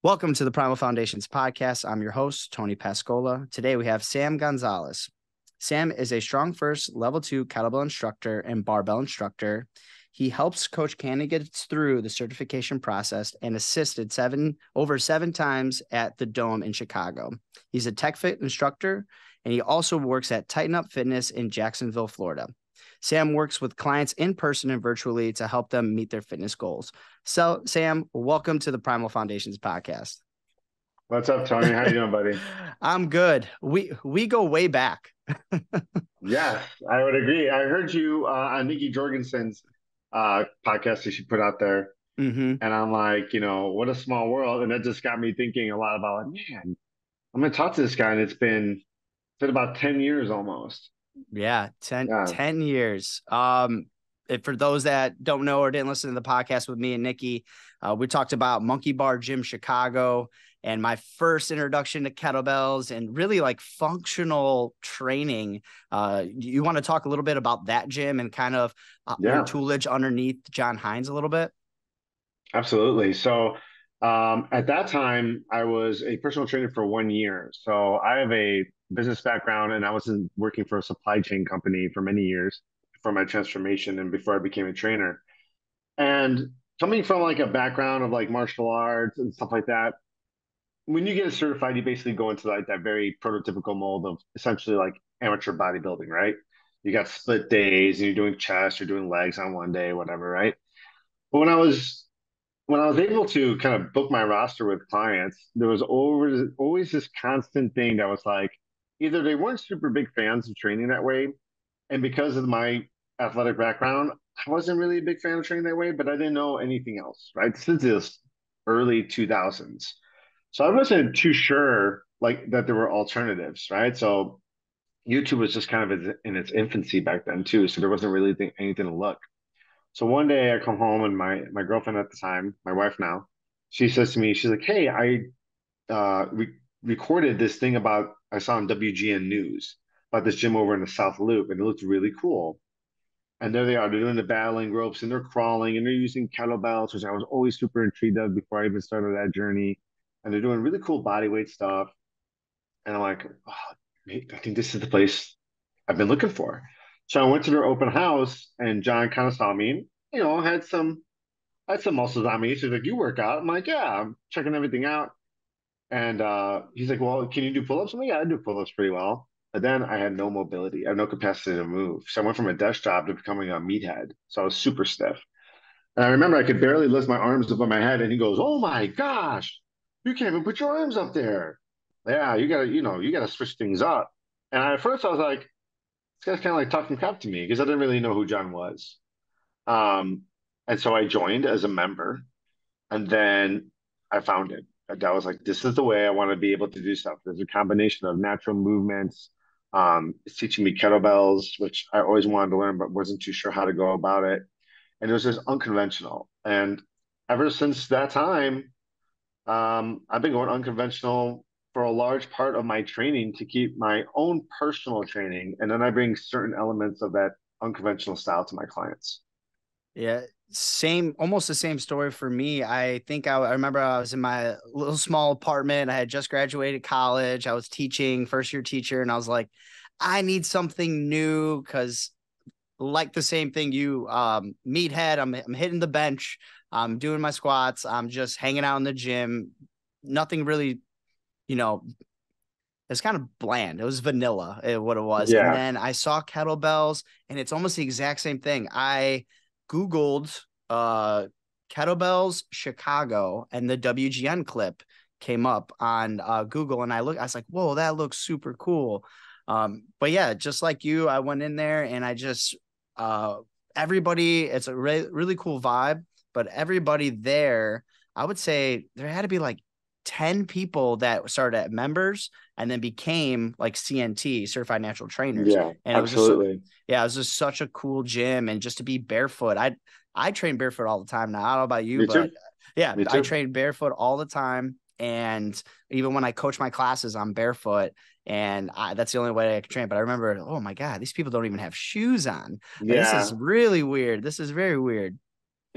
Welcome to the Primal Foundations podcast. I'm your host, Tony Pascola. Today we have Sam Gonzalez. Sam is a Strong First Level 2 kettlebell instructor and barbell instructor. He helps coach candidates through the certification process and assisted over seven times at the Dome in Chicago. He's a Tech Fit instructor, and he also works at Tighten Up Fitness in Jacksonville, Florida. Sam works with clients in person and virtually to help them meet their fitness goals. So, Sam, welcome to the Primal Foundations podcast. What's up, Tony? How you doing, buddy? I'm good. We go way back. Yes, I would agree. I heard you on Nikki Jorgensen's podcast that she put out there, Mm-hmm. and I'm like, what a small world. And that just got me thinking a lot about, like, man, I'm gonna talk to this guy, and it's been about 10 years almost. Yeah, 10, Yeah. 10 years. For those that don't know or didn't listen to the podcast with me and Nikki, we talked about Monkey Bar Gym Chicago and my first introduction to kettlebells and really like functional training. You want to talk a little bit about that gym and kind of your Yeah, toolage underneath John Hines a little bit? absolutely. So at that time, I was a personal trainer for 1 year. So I have a business background, and I was working for a supply chain company for many years for my transformation and before I became a trainer. And coming from like a background of like martial arts and stuff like that, when you get certified, you basically go into like that very prototypical mold of essentially like amateur bodybuilding, right? You got split days and you're doing chest, you're doing legs on one day, whatever, right? But when I was able to kind of book my roster with clients, there was always this constant thing that was like either they weren't super big fans of training that way, and because of my athletic background, I wasn't really a big fan of training that way, but I didn't know anything else, right? Since this early 2000s. So I wasn't too sure like that there were alternatives, right? So YouTube was just kind of in its infancy back then too. So there wasn't really anything to look. So one day I come home and my girlfriend at the time, my wife now, she says to me, she's like, "Hey, I recorded this thing about I saw on WGN News about this gym over in the South Loop, and it looked really cool." And there they are, they're doing the battling ropes and they're crawling and they're using kettlebells, which I was always super intrigued of before I even started that journey. And they're doing really cool body weight stuff. And I'm like, oh, I think this is the place I've been looking for. So I went to their open house and John kind of saw me and, had some muscles on me. So he's like, "You work out?" I'm like, "Yeah, I'm checking everything out." And he's like, "Well, can you do pull-ups?" I'm like, "Yeah, I do pull-ups pretty well." But then I had no mobility. I had no capacity to move. So I went from a desk job to becoming a meathead. So I was super stiff. And I remember I could barely lift my arms above my head. And he goes, "Oh my gosh, you can't even put your arms up there. Yeah, you gotta switch things up." And at first I was like, this guy's kind of like talking crap to me because I didn't really know who John was. Um, and so I joined as a member. And then I found it. That was like, this is the way I want to be able to do stuff. There's a combination of natural movements. It's teaching me kettlebells, which I always wanted to learn, but wasn't too sure how to go about it. And it was just unconventional. And ever since that time, I've been going unconventional for a large part of my training to keep my own personal training. And then I bring certain elements of that unconventional style to my clients. Yeah, almost the same story for me. I think I remember I was in my little small apartment. I had just graduated college. I was teaching, first year teacher, and I was like, I need something new because, like the same thing you, meathead, I'm hitting the bench, I'm doing my squats, I'm just hanging out in the gym. Nothing really, you know, it's kind of bland. It was vanilla, what it was. And Yeah. then I saw kettlebells, and it's almost the exact same thing. I Googled kettlebells Chicago, and the WGN clip came up on Google, and I was like, whoa, that looks super cool. But yeah, just like you, I went in there and I just uh, everybody. It's a really cool vibe, but everybody there, I would say there had to be like 10 people that started at members and then became like CNT, certified natural trainers. Yeah, And it was just absolutely. yeah, it was just such a cool gym. And just to be barefoot, I train barefoot all the time now. I don't know about you, Me but too. yeah, Me I too. train barefoot all the time. And even when I coach my classes, I'm barefoot, and that's the only way I can train. But I remember, oh my God, these people don't even have shoes on. Like, this is Yeah. really weird. This is very weird.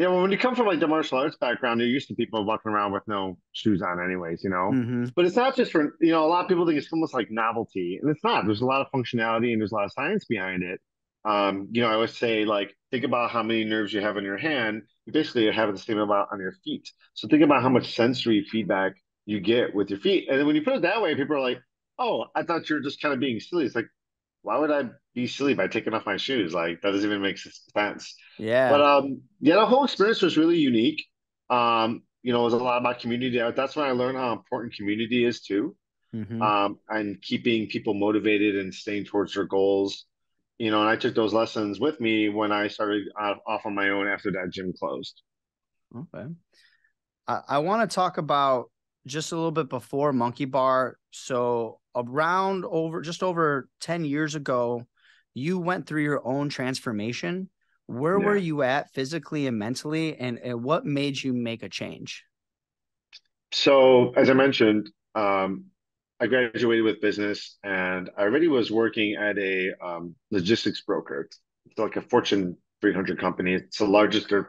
Yeah, well, when you come from like the martial arts background, you're used to people walking around with no shoes on, anyways, you know. Mm-hmm. But it's not just for, you know, a lot of people think it's almost like novelty, and it's not. There's a lot of functionality and there's a lot of science behind it. You know, I always say like, think about how many nerves you have in your hand. You basically have the same amount on your feet. So think about how much sensory feedback you get with your feet. And then when you put it that way, people are like, "Oh, I thought you were just kind of being silly." It's like, why would I be silly by taking off my shoes? Like that doesn't even make sense. But Yeah. yeah, the whole experience was really unique. You know, it was a lot about community. That's when I learned how important community is too. Mm-hmm. And keeping people motivated and staying towards their goals. You know, and I took those lessons with me when I started off on my own after that gym closed. Okay. I want to talk about just a little bit before Monkey Bar. So around just over 10 years ago, you went through your own transformation. Where were Yeah. you at physically and mentally, and what made you make a change? So as I mentioned, I graduated with business, and I already was working at a logistics broker. It's like a Fortune 300 company. It's the largest third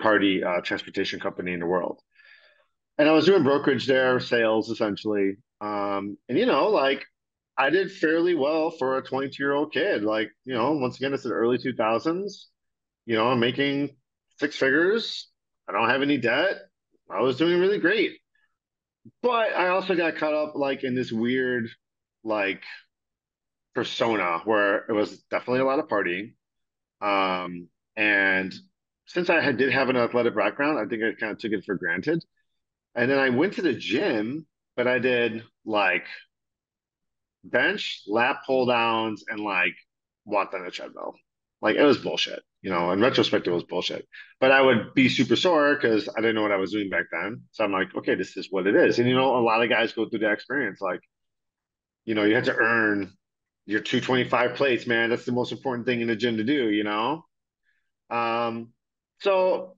party transportation company in the world. And I was doing brokerage there, sales essentially. And you know, like I did fairly well for a 22-year-old kid. Like, you know, once again, it's the early 2000s. You know, I'm making six figures. I don't have any debt. I was doing really great. But I also got caught up like in this weird like persona where it was definitely a lot of partying. And since did have an athletic background, I think I kind of took it for granted. And then I went to the gym, but I did like bench, lat pull downs, and like walked on the treadmill. Like it was bullshit. You know, in retrospect, it was bullshit. But I would be super sore because I didn't know what I was doing back then. So I'm like, okay, this is what it is. And you know, a lot of guys go through that experience. Like, you know, you have to earn your 225 plates, man. That's the most important thing in the gym to do, you know? Um, so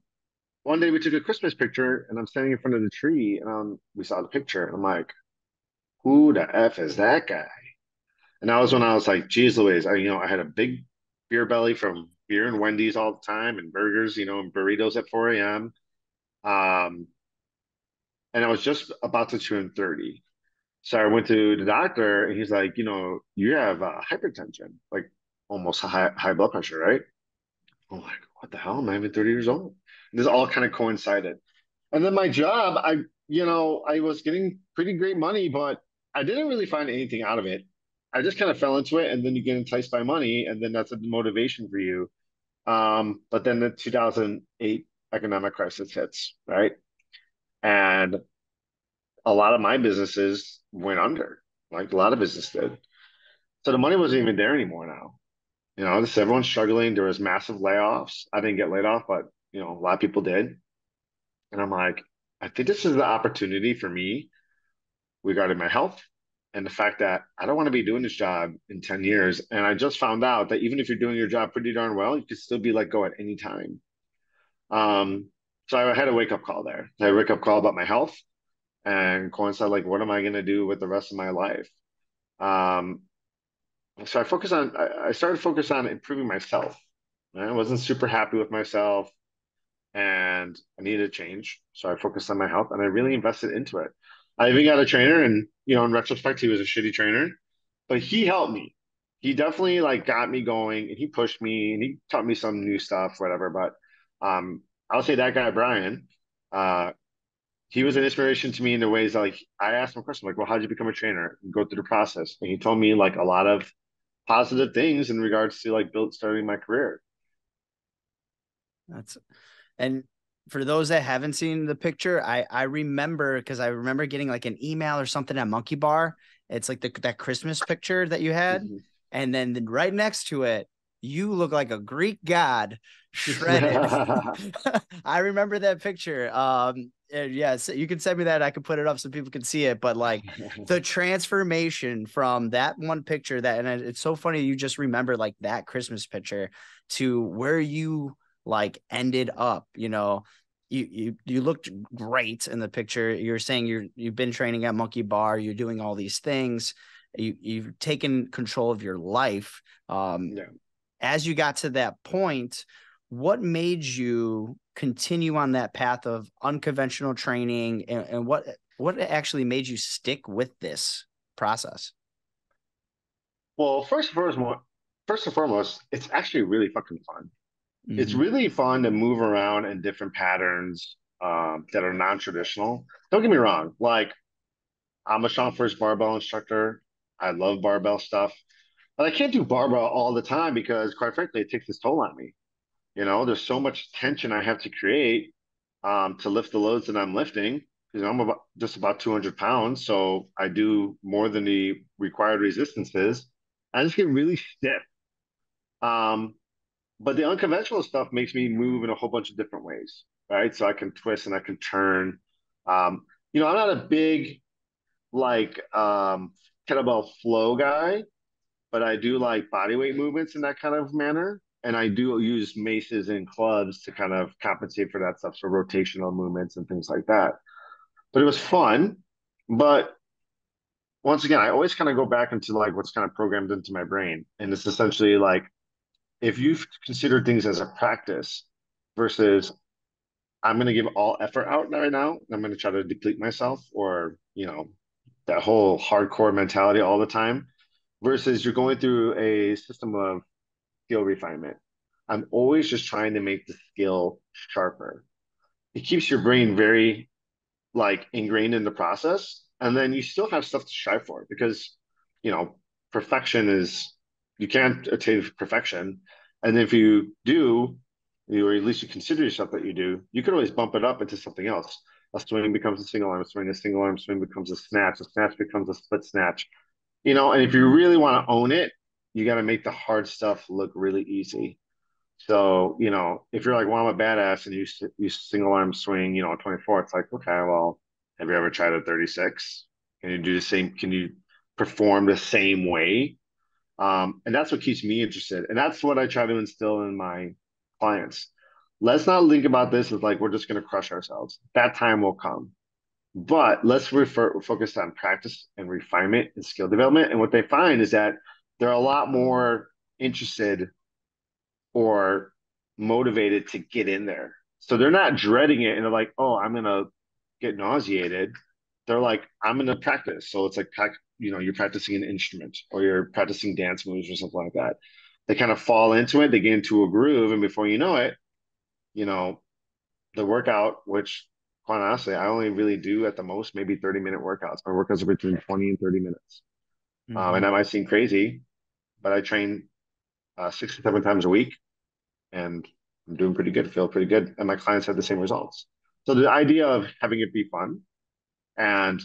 one day we took a Christmas picture and I'm standing in front of the tree and we saw the picture and I'm like, who the F is that guy? And that was when I was like, geez Louise, I had a big beer belly from beer and Wendy's all the time and burgers, you know, and burritos at 4 a.m. Um, and I was just about to turn 30. So I went to the doctor and he's like, you know, you have hypertension, like almost high blood pressure, right? I'm like, what the hell? I'm not even 30 years old. And this all kind of coincided. And then my job, I was getting pretty great money, but I didn't really find anything out of it. I just kind of fell into it, and then you get enticed by money, and then that's a motivation for you. But then the 2008 economic crisis hits, right? And a lot of my businesses went under, like a lot of business did. So the money wasn't even there anymore now. You know, this everyone's struggling. There was massive layoffs. I didn't get laid off, but you know, a lot of people did. And I'm like, I think this is the opportunity for me regarding my health and the fact that I don't want to be doing this job in 10 years. And I just found out that even if you're doing your job pretty darn well, you could still be let go at any time. Um, so I had a wake up call there. I had a wake up call about my health and coincide like, what am I going to do with the rest of my life? Um, so I started to focus on improving myself. I wasn't super happy with myself and I needed a change. So I focused on my health and I really invested into it. I even got a trainer and, you know, in retrospect, he was a shitty trainer, but he helped me. He definitely like got me going and he pushed me and he taught me some new stuff, whatever. But I'll say that guy, Brian, uh, he was an inspiration to me in the ways that, like I asked him a question like, well, how did you become a trainer? And go through the process. And he told me like a lot of positive things in regards to like starting my career. That's And for those that haven't seen the picture, I remember because I remember getting like an email or something at Monkey Bar. It's like that Christmas picture that you had, Mhm. and then right next to it, you look like a Greek god, shredded. I remember that picture. Yes, you can send me that. I can put it up so people can see it. But like the transformation from that one picture and it's so funny you just remember like that Christmas picture to where you like ended up, you looked great in the picture. You're saying you've been training at Monkey Bar, you're doing all these things, you've taken control of your life. Yeah. As you got to that point, what made you continue on that path of unconventional training, and what actually made you stick with this process? Well, first and foremost, it's actually really fucking fun. It's Mm-hmm. really fun to move around in different patterns that are non-traditional. Don't get me wrong. Like, I'm a Sean First barbell instructor. I love barbell stuff, but I can't do barbell all the time because, quite frankly, it takes its toll on me. There's so much tension I have to create to lift the loads that I'm lifting. I'm just about 200 pounds, so I do more than the required resistances. I just get really stiff. Um, but the unconventional stuff makes me move in a whole bunch of different ways, right? So I can twist and I can turn. I'm not a big like kettlebell flow guy, but I do like body weight movements in that kind of manner. And I do use maces and clubs to kind of compensate for that stuff, so rotational movements and things like that. But it was fun. But once again, I always kind of go back into like what's kind of programmed into my brain. And it's essentially like if you consider things as a practice versus I'm going to give all effort out right now, and I'm going to try to deplete myself or, that whole hardcore mentality all the time versus you're going through a system of skill refinement. I'm always just trying to make the skill sharper. It keeps your brain very like ingrained in the process, and then you still have stuff to strive for because you know perfection is you can't attain perfection, and if you do, or at least you consider yourself that you do, you can always bump it up into something else. A swing becomes a single arm swing, a single arm swing becomes a snatch becomes a split snatch. And if you really want to own it, you got to make the hard stuff look really easy. So, if you're like, well, I'm a badass and you single arm swing, 24, it's like, okay, well, have you ever tried a 36? Can you do the same? Can you perform the same way? And that's what keeps me interested. And that's what I try to instill in my clients. Let's not think about this as like, we're just going to crush ourselves. That time will come. But let's focus on practice and refinement and skill development. And what they find is that they're a lot more interested or motivated to get in there. So they're not dreading it and they're like, oh, I'm gonna get nauseated. They're like, I'm gonna practice. So it's like you're practicing an instrument or you're practicing dance moves or something like that. They kind of fall into it, they get into a groove, and before you know it, you know, the workout, which quite honestly, I only really do at the most maybe 30-minute workouts. My workouts are between 20 and 30 minutes. Mm-hmm. And that might seem crazy, but I train 6 to 7 times a week and I'm doing pretty good, feel pretty good, and my clients have the same results. So the idea of having it be fun and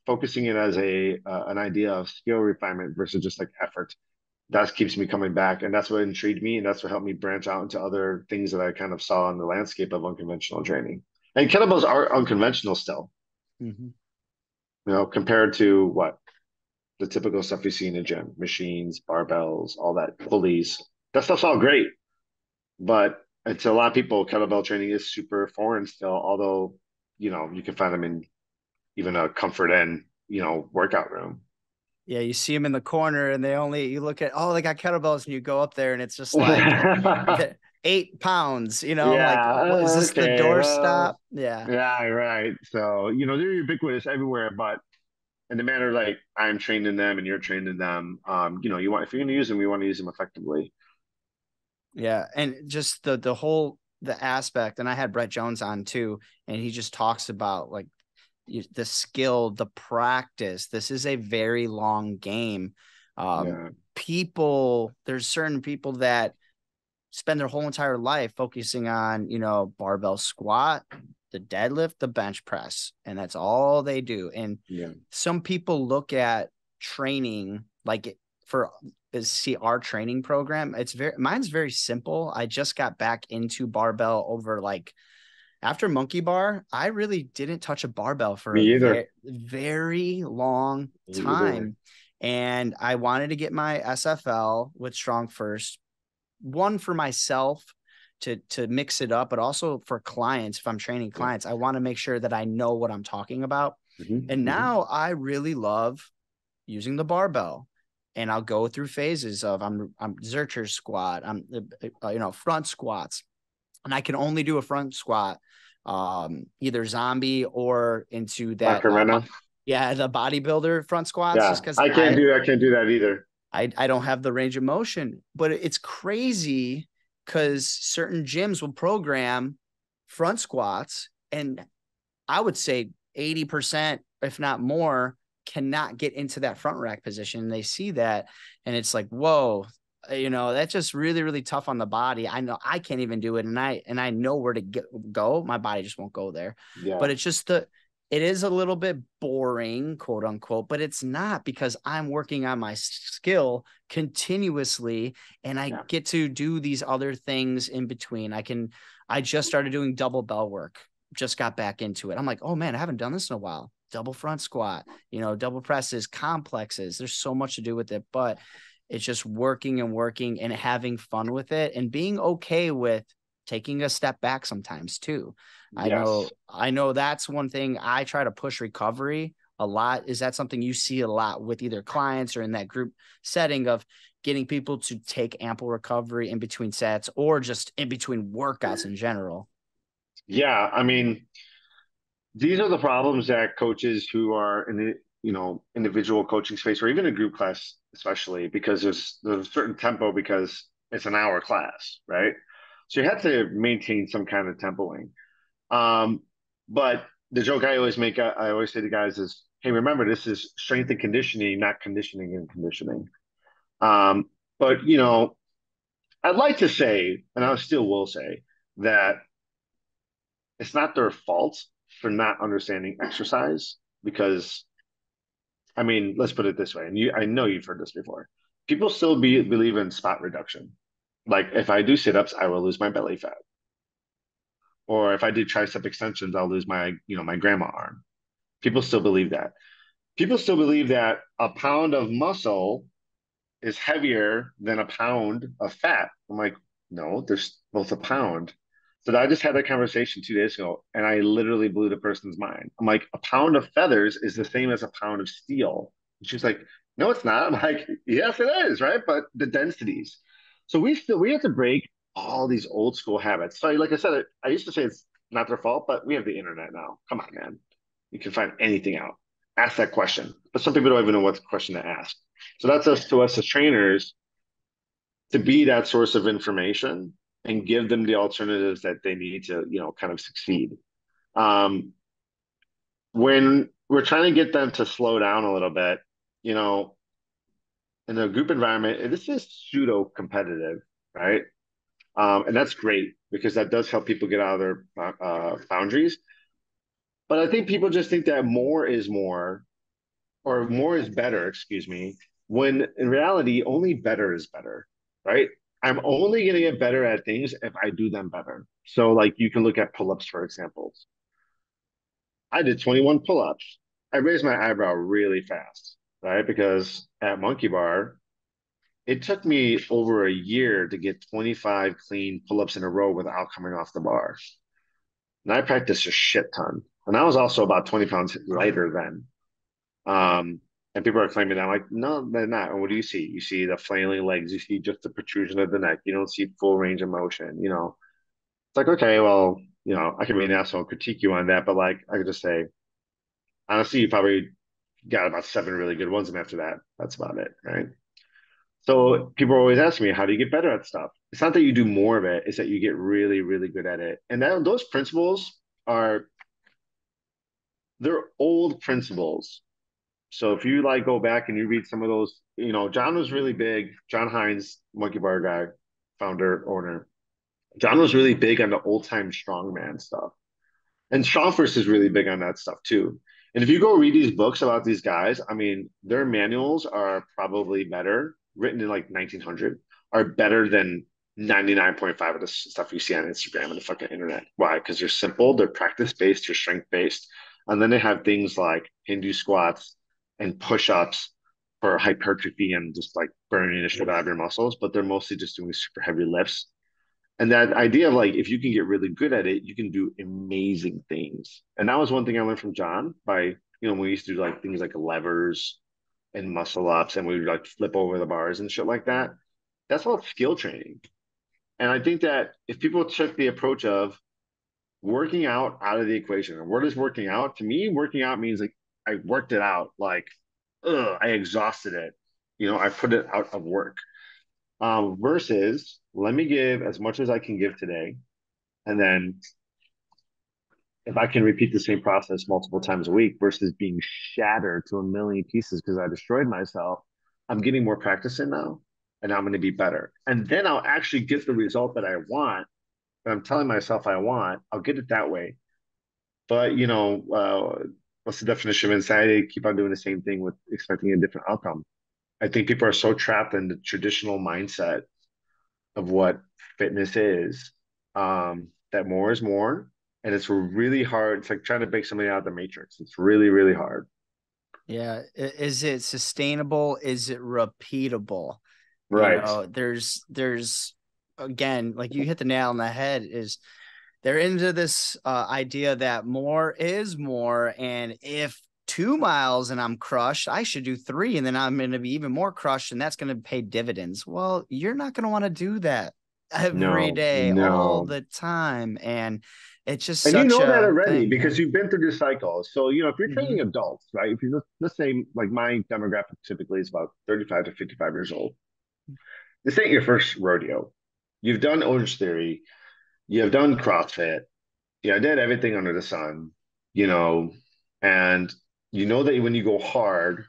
focusing it as a an idea of skill refinement versus just like effort, that keeps me coming back, and that's what intrigued me, and that's what helped me branch out into other things that I kind of saw in the landscape of unconventional training. And kettlebells are unconventional still, Mm-hmm. compared to what the typical stuff you see in the gym, machines, barbells, all that, pulleys. That stuff's all great. But to a lot of people, kettlebell training is super foreign still, although, you can find them in even a comfort end, workout room. Yeah, you see them in the corner, and you look at, oh, they got kettlebells, and you go up there, and it's just like Yeah, 8 pounds. I'm like, what is this, the okay, doorstop? well, Yeah. yeah, right. So, they're ubiquitous everywhere, but in the matter like I'm trained in them and you're trained in them, if you're going to use them, you want to use them effectively. Yeah, and just the aspect, and I had Brett Jones on too, and he just talks about like the skill, the practice. This is a very long game. Yeah, There's certain people that spend their whole entire life focusing on, barbell squat, the deadlift, the bench press, and that's all they do. And yeah, some people look at training like for see our training program. Mine's very simple. I just got back into barbell over like after monkey bar. I really didn't touch a barbell for me a either. very long Me either. time. And I wanted to get my SFL with Strong First, one for myself to mix it up, but also for clients. If I'm training Yeah. clients, I want to make sure that I know what I'm talking about. And Hmm. now I really love using the barbell, and I'll go through phases of I'm Zercher squat, I'm front squats. and I can only do a front squat, either zombie or into that, Macarena. yeah, the bodybuilder front squats, just Yeah, because I can't do that either. I don't have the range of motion. But it's crazy because certain gyms will program front squats, and I would say 80%, if not more, cannot get into that front rack position. They see that, and it's like, whoa, that's just really, really tough on the body. I know I can't even do it, and I know where to go. My body just won't go there. Yeah, But it's just it is a little bit boring, quote unquote, but it's not, because I'm working on my skill continuously, and I yeah, get to do these other things in between. I just started doing double bell work, just got back into it. I'm like, oh man, I haven't done this in a while. Double front squat, double presses, complexes. There's so much to do with it, but it's just working and working and having fun with it and being okay with taking a step back sometimes too. I know, yes. I know that's one thing I try to push recovery a lot. Is that something you see a lot with either clients or in that group setting of getting people to take ample recovery in between sets or just in between workouts in general? Yeah, I mean, these are the problems that coaches who are in the individual coaching space or even a group class, especially because there's a certain tempo because it's an hour class, right? So you have to maintain some kind of tempoing. But the joke I always make, I always say to guys is, hey, remember, this is strength and conditioning, not conditioning and conditioning. Um, but I'd like to say, and I still will say, that it's not their fault for not understanding exercise because, I mean, let's put it this way, and I know you've heard this before. People still believe in spot reduction. Like if I do sit-ups, I will lose my belly fat. Or if I do tricep extensions, I'll lose my grandma arm. People still believe that. People still believe that a pound of muscle is heavier than a pound of fat. I'm like, no, there's both a pound. So I just had that conversation 2 days ago, and I literally blew the person's mind. I'm like, a pound of feathers is the same as a pound of steel. And she's like, no, it's not. I'm like, yes, it is, right? But the densities. So we have to break all these old school habits. So like I said, I used to say it's not their fault, but we have the internet now. Come on, man. You can find anything out. Ask that question. But some people don't even know what question to ask. So that's us to us as trainers to be that source of information and give them the alternatives that they need to, kind of succeed. Um, when we're trying to get them to slow down a little bit, you know, in a group environment, this is pseudo competitive, right? And that's great because that does help people get out of their boundaries. But I think people just think that more is more, or more is better, excuse me, when in reality, only better is better, right? I'm only going to get better at things if I do them better. So, like, you can look at pull ups, for example. I did 21 pull ups. I raised my eyebrow really fast, right? Because at Monkey Bar, it took me over a year to get 25 clean pull ups in a row without coming off the bar. And I practiced a shit ton. And I was also about 20 pounds lighter then. And people are claiming that. I'm like, no, they're not. And what do you see? You see the flailing legs. You see just the protrusion of the neck. You don't see full range of motion. It's like, okay, well, I can be an asshole and critique you on that, but like, I could just say, honestly, you probably got about 7 really good ones, and after that, that's about it, right? So people are always asking me, how do you get better at stuff? It's not that you do more of it; it's that you get really, really good at it. And those principles are they're old principles. So if you like go back and you read some of those, John was really big. John Hines, Monkey Bar guy, founder, owner. John was really big on the old time strongman stuff. And Strongfirst is really big on that stuff too. And if you go read these books about these guys, I mean, their manuals are probably better, written in like 1900, are better than 99.5 of the stuff you see on Instagram and the fucking internet. Why? Because they're simple, they're practice based, they're strength based. And then they have things like Hindu squats and push ups for hypertrophy and just like burning the shit out of your muscles, but they're mostly just doing super heavy lifts. And that idea of like, if you can get really good at it, you can do amazing things. And that was one thing I learned from John when we used to do like things like levers and muscle ups and we would like flip over the bars and shit like that. That's all skill training. And I think that if people took the approach of working out of the equation, and what is working out? To me, working out means like I worked it out, like I exhausted it. I put it out of work. Versus let me give as much as I can give today, and then if I can repeat the same process multiple times a week versus being shattered to a million pieces because I destroyed myself, I'm getting more practice in now and I'm going to be better. And then I'll actually get the result that I want. That I'm telling myself I want, I'll get it that way. But, what's the definition of insanity? Keep on doing the same thing with expecting a different outcome. I think people are so trapped in the traditional mindset of what fitness is, that more is more. And it's really hard. It's like trying to break somebody out of the matrix. It's really, really hard. Yeah. Is it sustainable? Is it repeatable? Right. There's again, like you hit the nail on the head, is they're into this idea that more is more. And if 2 miles and I'm crushed, I should do 3. And then I'm going to be even more crushed. And that's going to pay dividends. Well, you're not going to want to do that every No, day, all no. the time. And it's just And you such know that a already thing. Yeah. because you've been through this cycle. So, if you're Mm-hmm. training adults, right? If you let's say like my demographic typically is about 35 to 55 years old. This ain't your first rodeo. You've done Orange Theory, you have done CrossFit, I did everything under the sun, you know, and you know that when you go hard,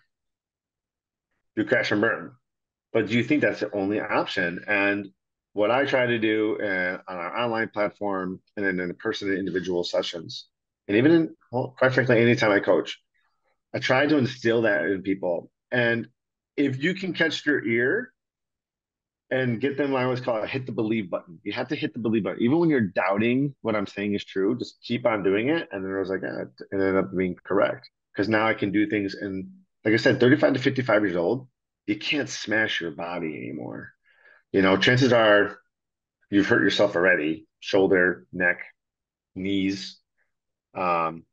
you crash and burn. But do you think that's the only option? And what I try to do on our online platform and then in person and individual sessions, and even in, well, quite frankly, anytime I coach, I try to instill that in people. And if you can catch their ear and get them, I always call it hit the believe button. You have to hit the believe button. Even when you're doubting what I'm saying is true, just keep on doing it. And then I was like, it ended up being correct. Because now I can do things. And like I said, 35 to 55 years old, you can't smash your body anymore. Chances are you've hurt yourself already, shoulder, neck, knees, um,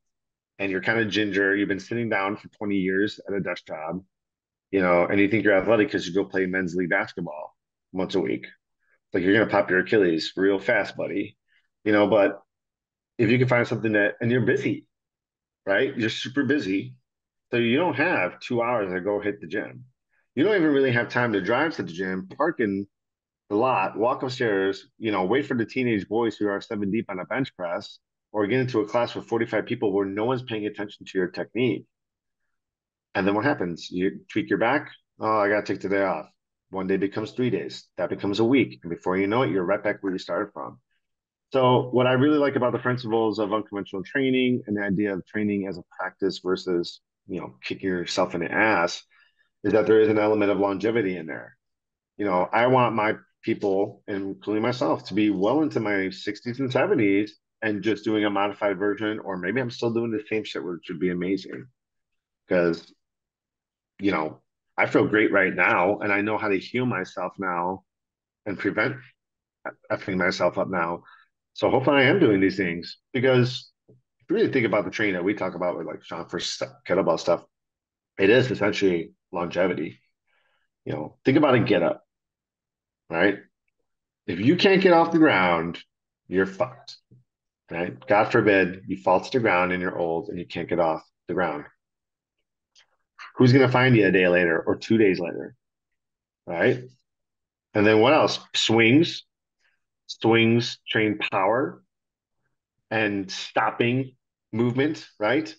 and you're kind of ginger. You've been sitting down for 20 years at a desk job, and you think you're athletic because you go play men's league basketball once a week. Like you're gonna pop your Achilles real fast, buddy. But if you can find something and you're busy, right? You're super busy. So you don't have 2 hours to go hit the gym. You don't even really have time to drive to the gym, park in the lot, walk upstairs, wait for the teenage boys who are 7 deep on a bench press, or get into a class with 45 people where no one's paying attention to your technique. And then what happens? You tweak your back. Oh, I got to take the day off. One day becomes 3 days. That becomes a week. And before you know it, you're right back where you started from. So, what I really like about the principles of unconventional training and the idea of training as a practice versus, kicking yourself in the ass is that there is an element of longevity in there. I want my people, including myself, to be well into my 60s and 70s and just doing a modified version, or maybe I'm still doing the same shit, which would be amazing. Because, you know, I feel great right now and I know how to heal myself now and prevent effing myself up now. So hopefully I am doing these things because if you really think about the training that we talk about with like Sean for kettlebell stuff, it is essentially longevity. Think about a get up, right? If you can't get off the ground, you're fucked, right? God forbid you fall to the ground and you're old and you can't get off the ground. Who's going to find you a day later or 2 days later, right? And then what else? Swings train power and stopping movement, right?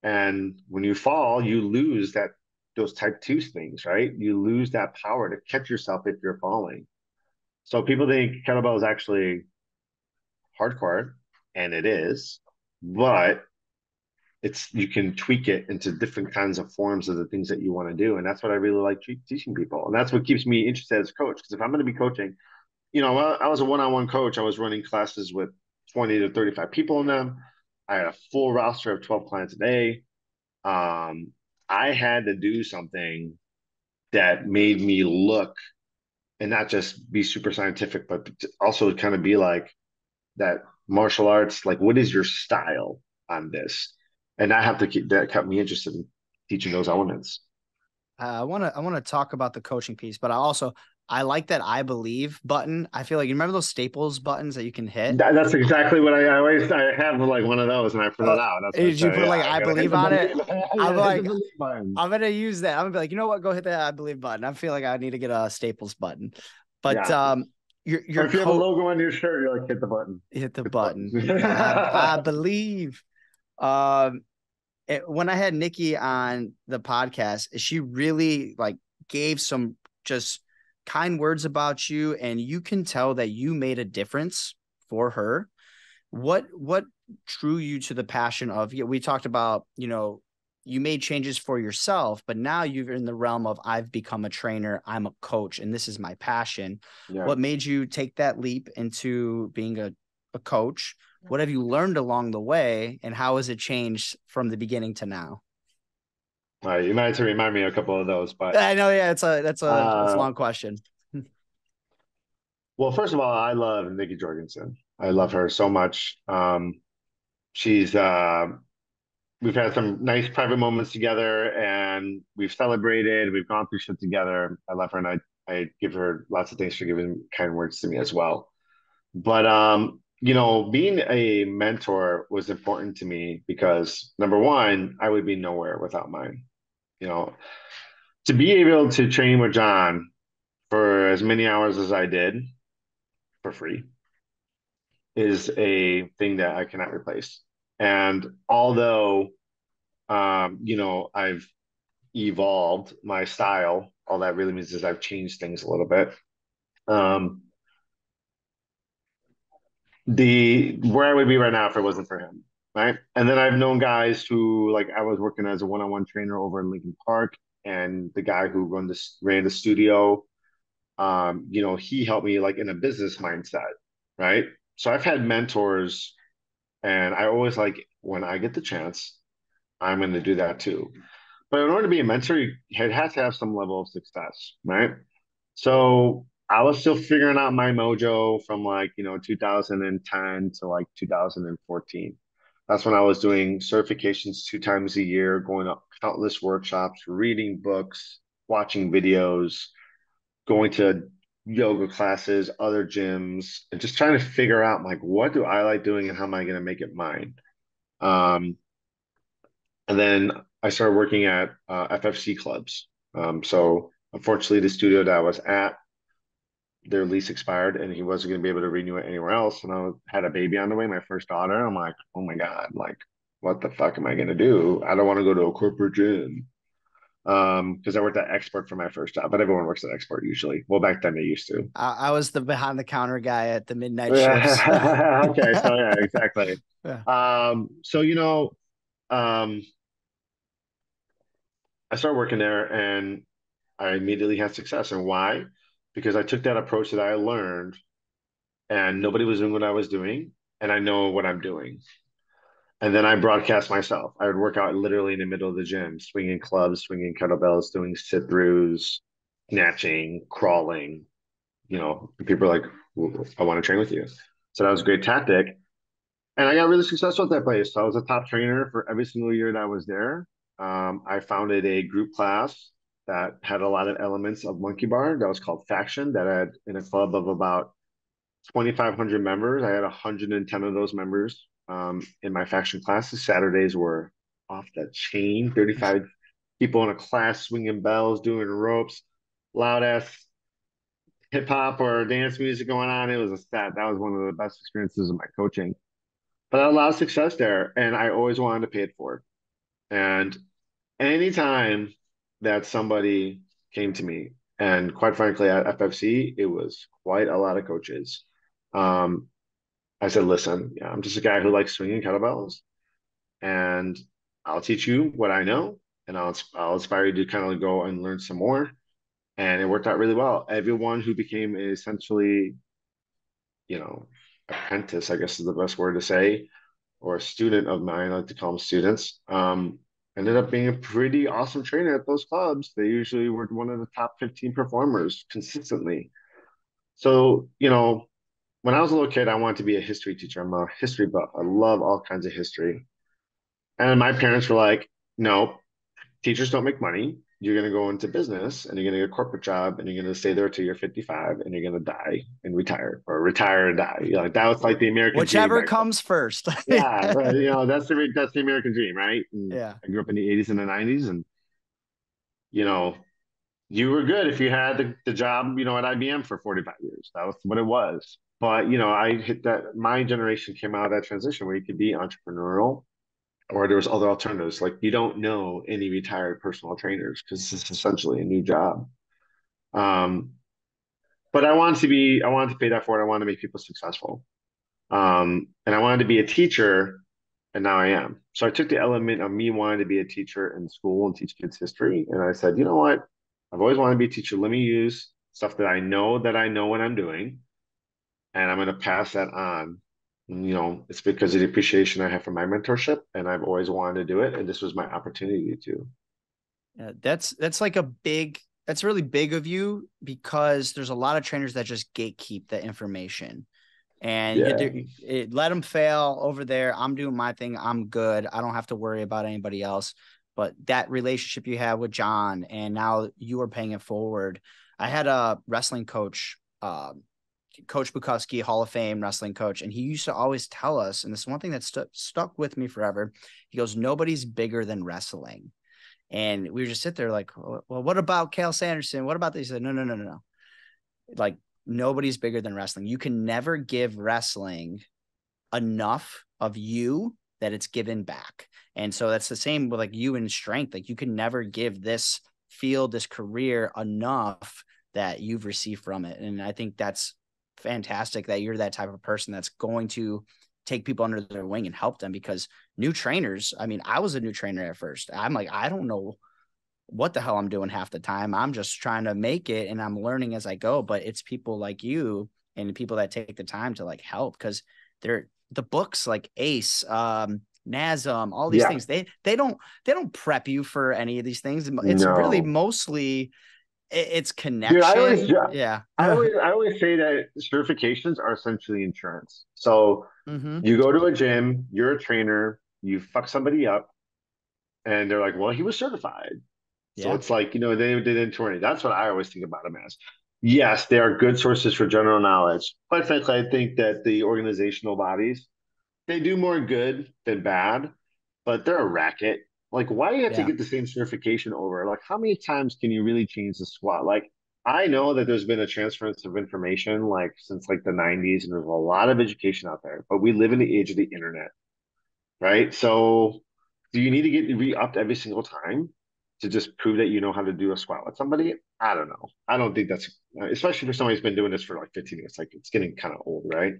And when you fall, you lose those type two things, right? You lose that power to catch yourself if you're falling. So people think kettlebell is actually hardcore, and it is, but you can tweak it into different kinds of forms of the things that you want to do, and that's what I really like teaching people, and that's what keeps me interested as a coach. Because if I'm going to be coaching, I was a one-on-one coach. I was running classes with 20 to 35 people in them. I had a full roster of 12 clients a day. I had to do something that made me look and not just be super scientific, but also kind of be like that martial arts. Like, what is your style on this? And I have to keep that kept me interested in teaching those elements. I want to talk about the coaching piece, but I like that I believe button. I feel like you remember those Staples buttons that you can hit. That's exactly what I always I have like one of those and I print it out. That's what I Did you say. put Yeah, like I I gotta hit believe the on it? believe. I'm Yeah, hit the like, believe button. I'm gonna use that. I'm gonna be like, you know what? Go hit that I believe button. I feel like I need to get a Staples button. But Yeah. Or your if you have a coat logo on your shirt, you're like hit the button. hit the Hit the button. button. I believe. Um, when I had Nikki on the podcast, she really like gave some just kind words about you, and you can tell that you made a difference for her. What drew you to the passion of, yeah, we talked about, you made changes for yourself, but now you're in the realm of I've become a trainer, I'm a coach, and this is my passion. Yeah. What made you take that leap into being a coach? What have you learned along the way, and how has it changed from the beginning to now? All right, you might have to remind me of a couple of those, but I know, yeah, it's a uh long question. well, first of all, I love Nikki Jorgensen. I love her so much. She's we've had some nice private moments together and we've celebrated, we've gone through shit together. I love her and I give her lots of thanks for giving kind words to me as well. But being a mentor was important to me because number one, I would be nowhere without mine. You know, to be able to train with John for as many hours as I did for free is a thing that I cannot replace. And although I've evolved my style, all that really means is I've changed things a little bit. Um, the where I would be right now if it wasn't for him, right? And then I've known guys who like I was working as a one-on-one trainer over in Lincoln Park, and the guy who ran the studio, he helped me like in a business mindset, right? So I've had mentors, and I always like when I get the chance, I'm going to do that too. But in order to be a mentor, it has to have some level of success, right? So I was still figuring out my mojo from like, 2010 to like 2014. That's when I was doing certifications 2 times a year, going to countless workshops, reading books, watching videos, going to yoga classes, other gyms, and just trying to figure out like what do I like doing and how am I going to make it mine. Um, and then I started working at FFC clubs. So unfortunately, the studio that I was at, their lease expired, and he wasn't going to be able to renew it anywhere else. And had a baby on the way, my first daughter. I'm like, oh my god, like what the fuck am I going to do? I don't want to go to a corporate gym. Because I worked at Export for my first job, but everyone works at Export usually. Well, back then they used to. I was the behind the counter guy at the midnight shifts. Okay, so yeah, exactly. Yeah. So um, I started working there, and I immediately had success. And why? Because I took that approach that I learned, and nobody was doing what I was doing, and I know what I'm doing. And then I broadcast myself. I would work out literally in the middle of the gym, swinging clubs, swinging kettlebells, doing sit throughs, snatching, crawling. People are like, I want to train with you. So that was a great tactic. And I got really successful at that place. So I was a top trainer for every single year that I was there. I founded a group class that had a lot of elements of Monkey Bar that was called Faction, that had in a club of about 2,500 members. I had 110 of those members in my Faction classes. Saturdays were off the chain, 35 people in a class swinging bells, doing ropes, loud ass hip hop or dance music going on. It was that was one of the best experiences of my coaching. But I had a lot of success there, and I always wanted to pay it forward. And anytime that somebody came to me, and quite frankly, at FFC, it was quite a lot of coaches. Um, I said, listen, yeah, I'm just a guy who likes swinging kettlebells, and I'll teach you what I know, and I'll inspire you to kind of go and learn some more. And it worked out really well. Everyone who became essentially, you know, apprentice, I guess is the best word to say, or a student of mine, I like to call them students, ended up being a pretty awesome trainer at those clubs. They usually were one of the top 15 performers consistently. So, when I was a little kid, I wanted to be a history teacher. I'm a history buff. I love all kinds of history. And my parents were like, no, teachers don't make money. you're going to go into business and you're going to get a corporate job and you're going to stay there till you're 55 and you're going to die and retire or retire and die. Like that was like the American dream Whichever back then. comes first. Yeah, that's the American dream, right? And Yeah. I grew up in the 80s and the 90s, and you know, you were good if you had the job, at IBM for 45 years. That was what it was. But I hit that. My generation came out of that transition where you could be entrepreneurial, or there was other alternatives. Like you don't know any retired personal trainers because it's essentially a new job. Um, but I wanted to pay that forward. I wanted to make people successful. And I wanted to be a teacher, and now I am. So I took the element of me wanting to be a teacher in school and teach kids history, and I said, you know what? I've always wanted to be a teacher. Let me use stuff that I know what I'm doing, and I'm going to pass that on. It's because of the appreciation I have for my mentorship, and I've always wanted to do it, and this was my opportunity to. Yeah, that's really big of you because there's a lot of trainers that just gatekeep the information and Yeah. let them fail over there. I'm doing my thing. I'm good. I don't have to worry about anybody else. But that relationship you have with John, and now you are paying it forward. I had a wrestling coach, Coach Bukowski, Hall of Fame wrestling coach, and he used to always tell us, and this is one thing that stuck with me forever. He goes, "Nobody's bigger than wrestling." And we would just sit there like, well, what about Cal Sanderson? What about this? He said, no, no, no, no, no. Like nobody's bigger than wrestling. You can never give wrestling enough of you that it's given back. And so that's the same with like you in strength. Like you can never give this field, this career enough that you've received from it. And I think that's fantastic that you're that type of person that's going to take people under their wing and help them because new trainers, I mean, I was a new trainer at first. I'm like, I don't know what the hell I'm doing half the time. I'm just trying to make it and I'm learning as I go. But it's people like you and people that take the time to like help because they're the books like Ace, NASM, all these Yeah. things. They don't prep you for any of these things. It's really No. mostly it's Dude, connection. Yeah. I always say that certifications are essentially insurance. So Mm-hmm. you go to a gym, you're a trainer, you fuck somebody up, and they're like, well, he was certified. So Yeah. it's like, they did internally. That's what I always think about them as. Yes, they are good sources for general knowledge. Quite frankly, I think that the organizational bodies, they do more good than bad, but they're a racket. Like, why do you have to Yeah. get the same certification over? Like, how many times can you really change the squat? Like, I know that there's been a transference of information like since like the 90s, and there's a lot of education out there, but we live in the age of the internet, right? So do you need to get re-upped every single time to just prove that you know how to do a squat with somebody? I don't know. I don't think that's especially for somebody who's been doing this for like 15 years. Like it's getting kind of old, right?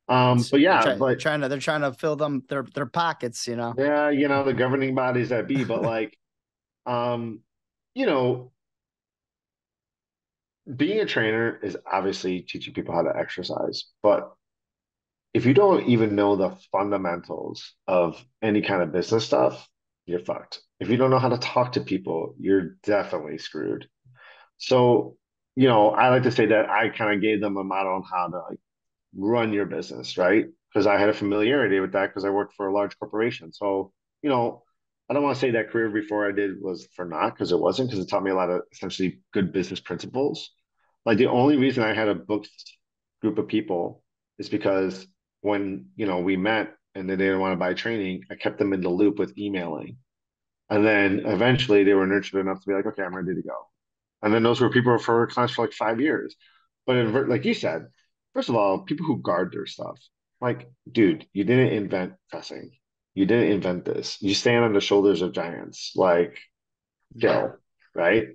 It's But they're yeah, trying but they're trying to fill them their pockets, you know. yeah, the governing bodies that be, but like, um, you know, being a trainer is obviously teaching people how to exercise, but if you don't even know the fundamentals of any kind of business stuff, you're fucked. If you don't know how to talk to people, you're definitely screwed. So, I like to say that I kind of gave them a model on how to like run your business, right? Because I had a familiarity with that because I worked for a large corporation. So, I don't want to say that career before I did was for naught because it wasn't, because it taught me a lot of essentially good business principles. Like the only reason I had a booked group of people is because when, we met and they didn't want to buy training, I kept them in the loop with emailing. And then eventually they were nurtured enough to be like, okay, I'm ready to go. And then those were people for clients for like 5 years. But like you said, first of all, people who guard their stuff, like, dude, you didn't invent pressing. You didn't invent this. You stand on the shoulders of giants, like Gil, right?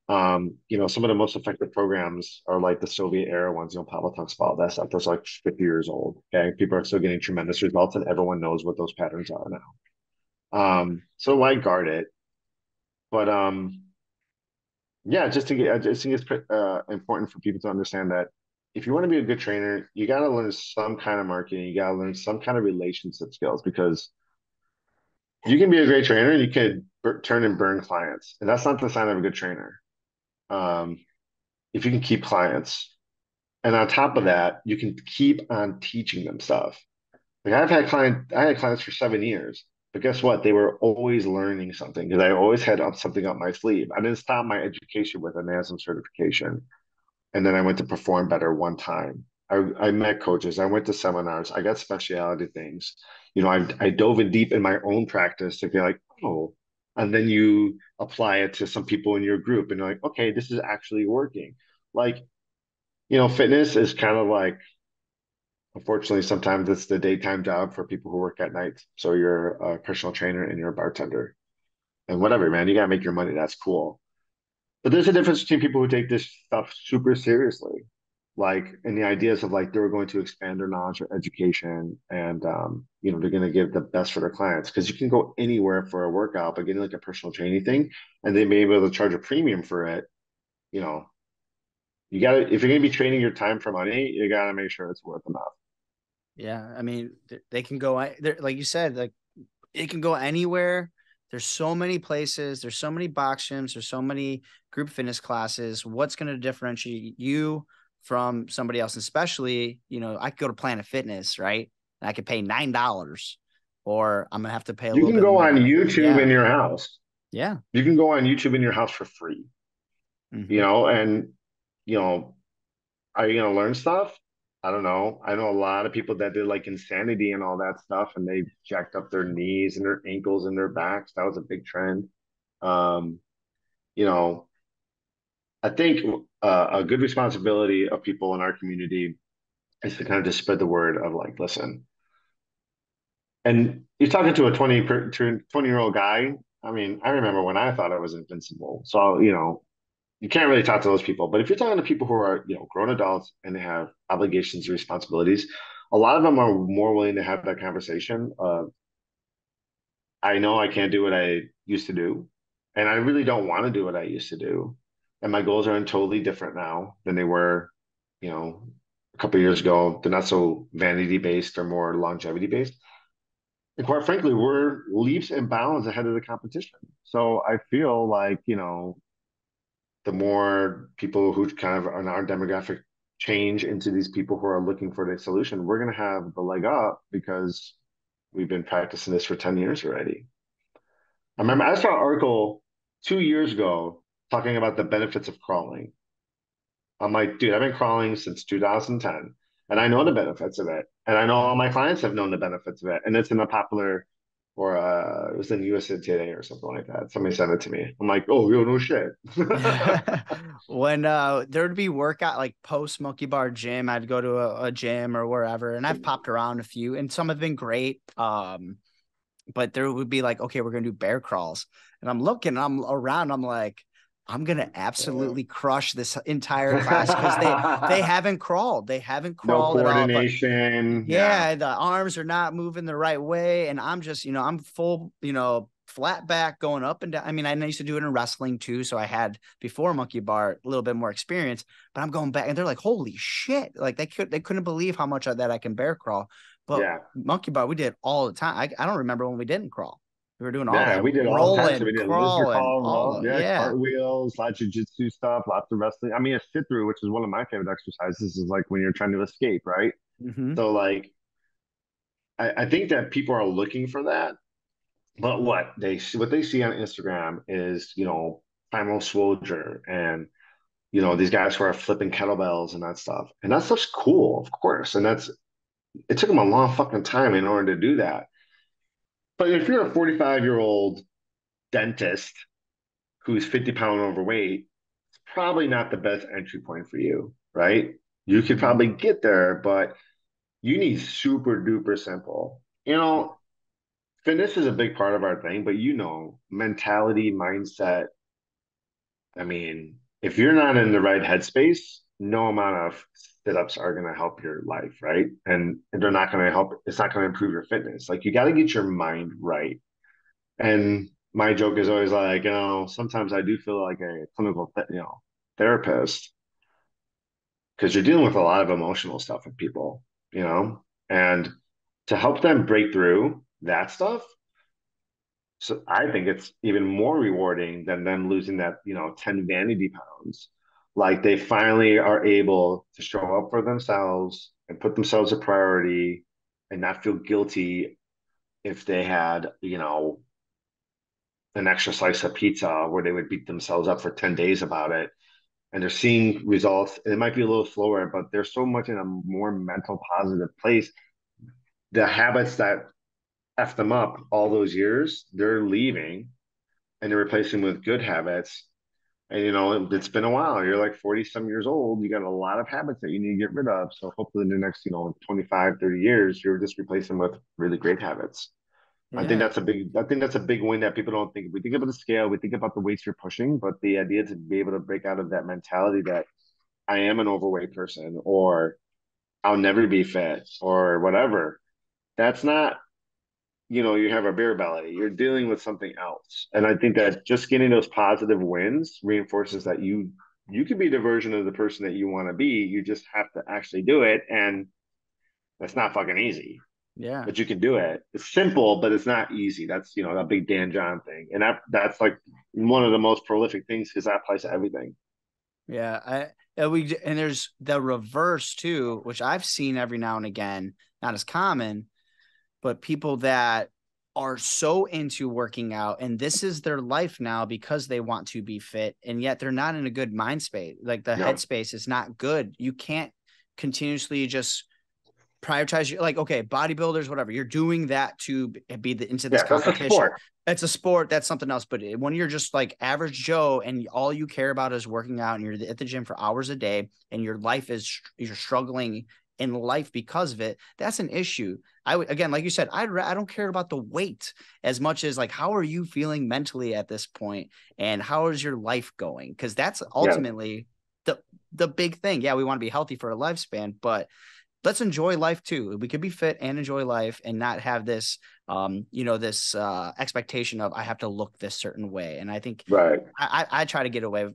Some of the most effective programs are like the Soviet era ones. Pavel talks about that stuff. Those are like 50 years old. Okay. People are still getting tremendous results, and everyone knows what those patterns are now. So why guard it? But yeah, I just think it's important for people to understand that if you want to be a good trainer, you got to learn some kind of marketing. You got to learn some kind of relationship skills, because you can be a great trainer and you could turn and burn clients, and that's not the sign of a good trainer. Um, if you can keep clients, and on top of that, you can keep on teaching them stuff. Like I had clients for 7 years, But guess what? They were always learning something because I always had something up my sleeve. I didn't stop my education with an ASM certification. And then I went to perform better one time. I met coaches. I went to seminars. I got specialty things. I dove in deep in my own practice to be like, oh, and then you apply it to some people in your group and you're like, okay, this is actually working. Like, fitness is kind of like, unfortunately, sometimes it's the daytime job for people who work at night. So you're a personal trainer and you're a bartender and whatever, man, you gotta make your money. That's cool. But there's a difference between people who take this stuff super seriously, like, and the ideas of like they're going to expand their knowledge or education, and they're going to give the best for their clients. Because you can go anywhere for a workout, but getting like a personal training thing, and they may be able to charge a premium for it. You know, you got to if you're going to be training your time for money, you got to make sure it's worth enough. Yeah, I mean, they can go like you said, like it can go anywhere. There's so many places. There's so many box gyms. There's so many group fitness classes. What's going to differentiate you from somebody else? Especially, I could go to Planet Fitness, right? And I could pay $9, or I'm gonna have to pay a You little can bit go on more. YouTube Yeah, in your house. yeah. You can go on YouTube in your house for free. Hmm. And you know are you going to learn stuff? I don't know. I know a lot of people that did like insanity and all that stuff, and they jacked up their knees and their ankles and their backs. That was a big trend. Um, you know, I think a good responsibility of people in our community is to kind of just spread the word of like, listen, and you're talking to a 20-year-old guy. I mean, I remember when I thought I was invincible. So, you can't really talk to those people. But if you're talking to people who are, grown adults and they have obligations and responsibilities, a lot of them are more willing to have that conversation. I know I can't do what I used to do, and I really don't want to do what I used to do. And my goals are totally different now than they were, you know, a couple of years ago. They're not so vanity based; they're more longevity based. And quite frankly, we're leaps and bounds ahead of the competition. So I feel like, the more people who kind of are in our demographic change into these people who are looking for the solution, we're going to have the leg up because we've been practicing this for 10 years already. I Yeah. remember I saw an article 2 years ago talking about the benefits of crawling. I'm like, dude, I've been crawling since 2010 and I know the benefits of it. And I know all my clients have known the benefits of it. And it's in a popular, or it was in USA Today or something like that. Somebody sent it to me. I'm like, oh, yo, no shit. When there'd be workout like post monkey bar gym, I'd go to a gym or wherever, and I've popped around a few, and some have been great. But there would be like, okay, we're gonna do bear crawls, and I'm looking, I'm around, I'm like, I'm gonna absolutely crush this entire class because they haven't crawled, No at all. But coordination. Yeah. yeah, the arms are not moving the right way, and I'm just, I'm full, flat back going up and down. I mean, I used to do it in wrestling too, so I had before monkey bar a little bit more experience. But I'm going back, and they're like, "Holy shit!" Like they couldn't believe how much of that I can bear crawl. But Yeah. monkey bar, we did all the time. I don't remember when we didn't crawl. We were doing all Yeah. that We did all the time. So rolling, we did lizard crawling, crawl, all roll, the yeah, yeah. cartwheels, lots of jiu-jitsu stuff, lots of wrestling. I mean, a sit through, which is one of my favorite exercises, is like when you're trying to escape, right? Mm-hmm. So like I think that people are looking for that. But what they see on Instagram is, primal soldier and these guys who are flipping kettlebells and that stuff. And that stuff's cool, of course. And it took them a long fucking time in order to do that. But if you're a 45-year-old dentist who's 50 pound overweight, it's probably not the best entry point for you, right? You could Mm-hmm. probably get there, but you need super duper simple. Fitness is a big part of our thing, but mentality, mindset. I mean, if you're not in the right headspace, no amount of sit-ups are going to help your life, right? And they're not going to help, it's not going to improve your fitness. Like you got to get your mind right. And my joke is always like, sometimes I do feel like a clinical, therapist because you're dealing with a lot of emotional stuff with people, and to help them break through that stuff. So I think it's even more rewarding than them losing that, 10 vanity pounds. Like they finally are able to show up for themselves and put themselves a priority and not feel guilty if they had, an extra slice of pizza where they would beat themselves up for 10 days about it. And they're seeing results. It might be a little slower, but they're so much in a more mental positive place. The habits that F them up all those years, they're leaving and they're replacing with good habits. And it's been a while. You're like 40 some years old. You got a lot of habits that you need to get rid of. So hopefully in the next, 25, 30 years, you're just replacing with really great habits. Yeah. I think that's a big win that people don't think. We think about the scale, we think about the weights you're pushing, but the idea to be able to break out of that mentality that I am an overweight person or I'll never be fit or whatever. That's not, you have a beer belly. You're dealing with something else. And I think that just getting those positive wins reinforces that you can be the version of the person that you want to be. You just have to actually do it. And that's not fucking easy, Yeah. but you can do it. It's simple, but it's not easy. That's, that big Dan John thing. And that's like one of the most prolific things because that applies to everything. Yeah. And there's the reverse too, which I've seen every now and again, not as common, but people that are so into working out and this is their life now because they want to be fit and yet they're not in a good mind space. Like the No. headspace is not good. You can't continuously just prioritize your, like, okay, bodybuilders, whatever, you're doing that to be into this Yeah, that's a competition. sport. It's a sport, that's something else. But when you're just like average Joe and all you care about is working out and you're at the gym for hours a day and your life is, you're struggling in life because of it, that's an issue. I would, again, like you said, I don't care about the weight as much as like, how are you feeling mentally at this point and how is your life going? Because that's Yeah. ultimately the big thing. Yeah, we want to be healthy for a lifespan, but let's enjoy life too. We could be fit and enjoy life and not have this, this expectation of I have to look this certain way. And I think Right. I try to get away.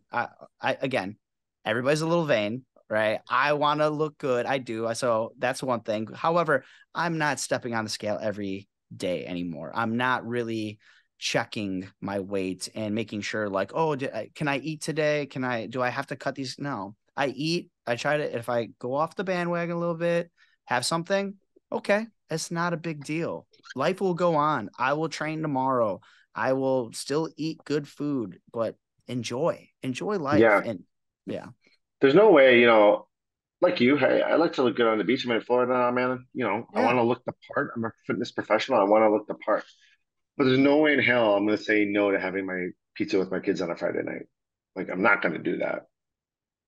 Again, everybody's a little vain, right? I want to look good. I do. So that's one thing. However, I'm not stepping on the scale every day anymore. I'm not really checking my weight and making sure like, oh, can I eat today? Do I have to cut these? No, I eat. I try to, if I go off the bandwagon a little bit, have something, okay, it's not a big deal. Life will go on. I will train tomorrow. I will still eat good food, but enjoy life. Yeah. And yeah, There's no way, like you, hey, I like to look good on the beach. I'm in Florida now, man. I yeah, want to look the part. I'm a fitness professional. I want to look the part. But there's no way in hell I'm going to say no to having my pizza with my kids on a Friday night. Like, I'm not going to do that.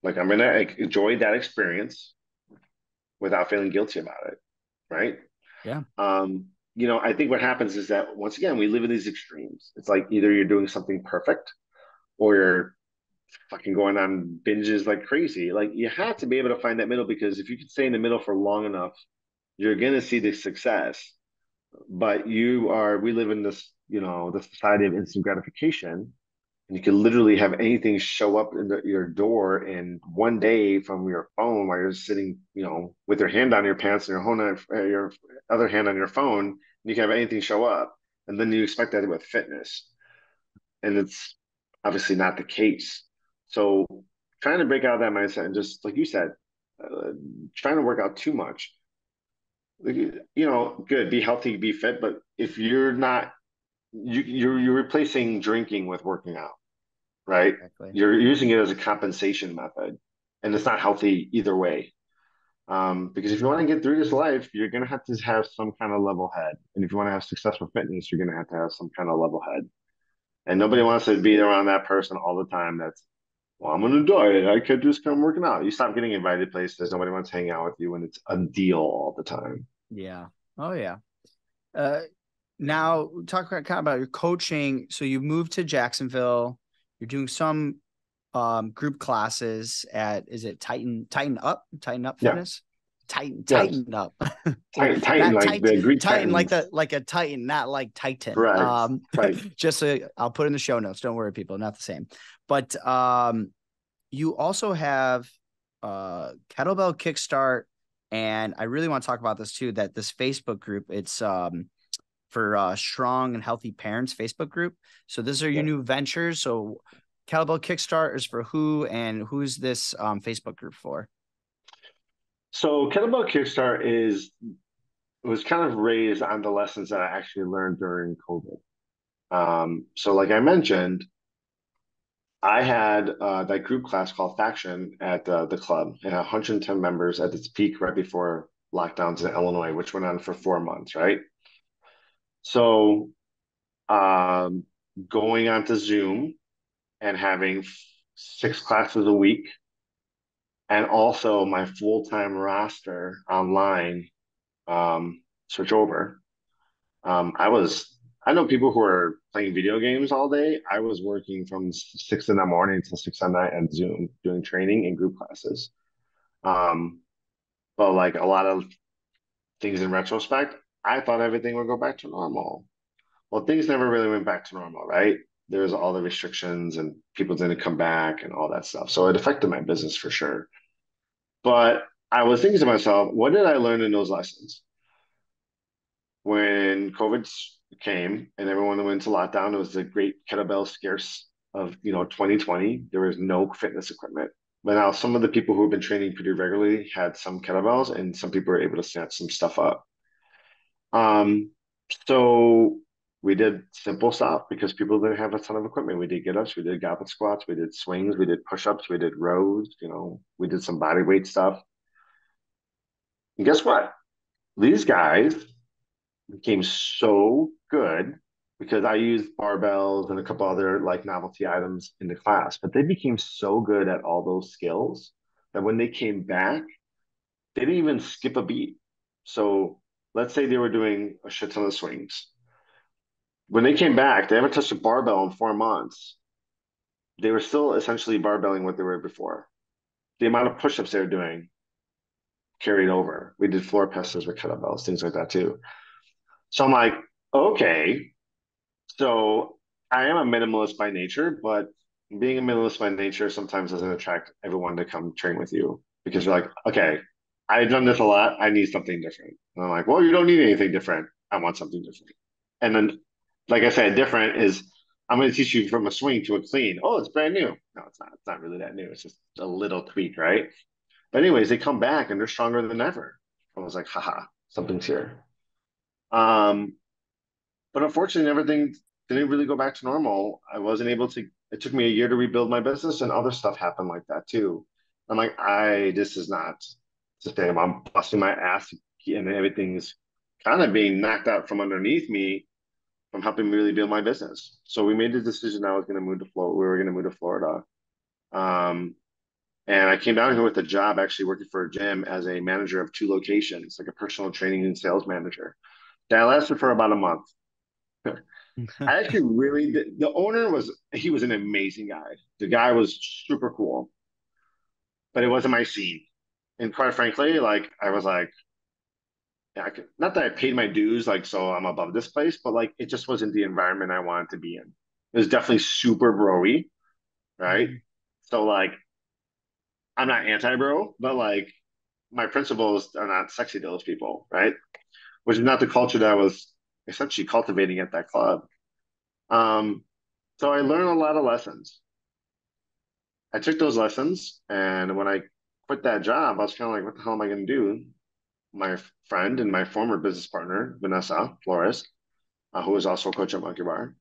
Like, I'm going to enjoy that experience without feeling guilty about it. Right. yeah, I think what happens is that once again, we live in these extremes. It's like either you're doing something perfect or you're fucking going on binges like crazy. Like, you have to be able to find that middle because if you can stay in the middle for long enough, you're going to see the success. But we live in this, the society of instant gratification. And you can literally have anything show up in your door in one day from your phone while you're sitting, with your hand on your pants and your other hand on your phone. You can have anything show up. And then you expect that with fitness. And it's obviously not the case. So trying to break out of that mindset and just like you said, trying to work out too much, good, be healthy, be fit. But if you're not, you're replacing drinking with working out, right? exactly. You're using it as a compensation method, and it's not healthy either way. Because if you want to get through this life, you're going to have to have some kind of level head. And if you want to have successful fitness, you're going to have some kind of level head. And nobody Yeah. wants to be around that person all the time. Well, I'm going to diet. I could just come working out. You stop getting invited places. Nobody wants to hang out with you when it's a deal all the time. Yeah. Oh yeah. Uh, Now talk kind of about your coaching. So you moved to Jacksonville. You're doing some group classes at, is it Tighten Up Yeah. Fitness? Yes. Tighten Up. Titan, Not like tight the Greek Titan like Titans. like a Titan, not like Titan. Correct. Right. Just so I'll put in the show notes. Don't worry, people, not the same. But you also have kettlebell kickstart, and I really want to talk about this too, that this Facebook group, it's for strong and healthy parents Facebook group. So these are your Yeah. new ventures. So kettlebell kickstart is for who, and who's this Facebook group for? So Kettlebell Kickstart is it was kind of raised on the lessons that I actually learned during COVID. So like I mentioned, I had that group class called Faction at the club. It had 110 members at its peak right before lockdowns in Illinois, which went on for 4 months, right? So um, going onto Zoom and having 6 classes a week, and also my full-time roster online switch over. I was I know people who are playing video games all day. I was working from 6 in the morning till 6 at night on Zoom doing training and group classes. Um, but like a lot of things in retrospect, I thought everything would go back to normal. Well, things never really went back to normal, right? There's all the restrictions and people didn't come back and all that stuff. So it affected my business for sure. But I was thinking to myself, what did I learn in those lessons? When COVID came and everyone went into lockdown, it was the great kettlebell scarce of 2020. There was no fitness equipment. But now some of the people who have been training pretty regularly had some kettlebells, and some people were able to snatch some stuff up. Um, so we did simple stuff because people didn't have a ton of equipment. We did get-ups, we did goblet squats, we did swings, we did push-ups, we did rows, we did some body weight stuff. And guess what? These guys became so good because I used barbells and a couple other like novelty items in the class, but they became so good at all those skills that when they came back, they didn't even skip a beat. So let's say they were doing a shit ton of swings. When they came back, they haven't touched a barbell in 4 months. They were still essentially barbelling what they were before. The amount of push-ups they were doing carried over. We did floor presses with kettlebells, things like that too. So I'm like, okay, so I am a minimalist by nature, but being a minimalist by nature sometimes doesn't attract everyone to come train with you because you're like, okay, I've done this a lot. I need something different. And I'm like, well, you don't need anything different. I want something different. And then, like I said, different is I'm going to teach you from a swing to a clean. Oh, it's brand new. No, it's not. It's not really that new. It's just a little tweak, right? But anyways, they come back and they're stronger than ever. I was like, haha, something's here. Um, but unfortunately, everything didn't really go back to normal. I wasn't able to. It took me a year to rebuild my business, and other stuff happened like that too. I'm like, this is not sustainable. I'm busting my ass, and everything's kind of being knocked out from underneath me from helping me really build my business. So we made the decision I was going to move to Florida. We were going to move to Florida. Um, and I came down here with a job actually working for a gym as a manager of 2 locations, like a personal training and sales manager. That lasted for about a month. I actually really the owner he was an amazing guy. The guy was super cool, but it wasn't my scene. And quite frankly, like I was like, yeah, not that I paid my dues, like so I'm above this place, but like it just wasn't the environment I wanted to be in. It was definitely super broy, right? Mhm. So like I'm not anti-bro, but like my principles are not sexy to those people, right? Which is not the culture that I was essentially cultivating at that club. Um, so I learned a lot of lessons. I took those lessons, and when I quit that job, I was kind of like, what the hell am I going to do? My friend and my former business partner, Vanessa Flores, who was also a coach at Monkey Bar,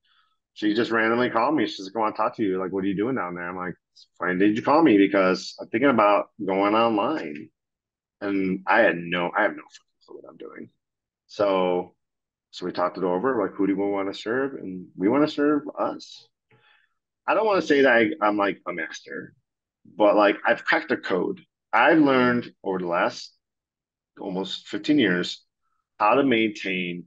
she just randomly called me. She's like, I want to talk to you. Like, what are you doing down there? I'm like, fine, did you call me? Because I'm thinking about going online. And I have no fucking clue what I'm doing. So, so we talked it over. Like, who do we want to serve? And we want to serve us. I don't want to say that I'm like a master, but like I've cracked the code. I've learned over the last almost 15 years how to maintain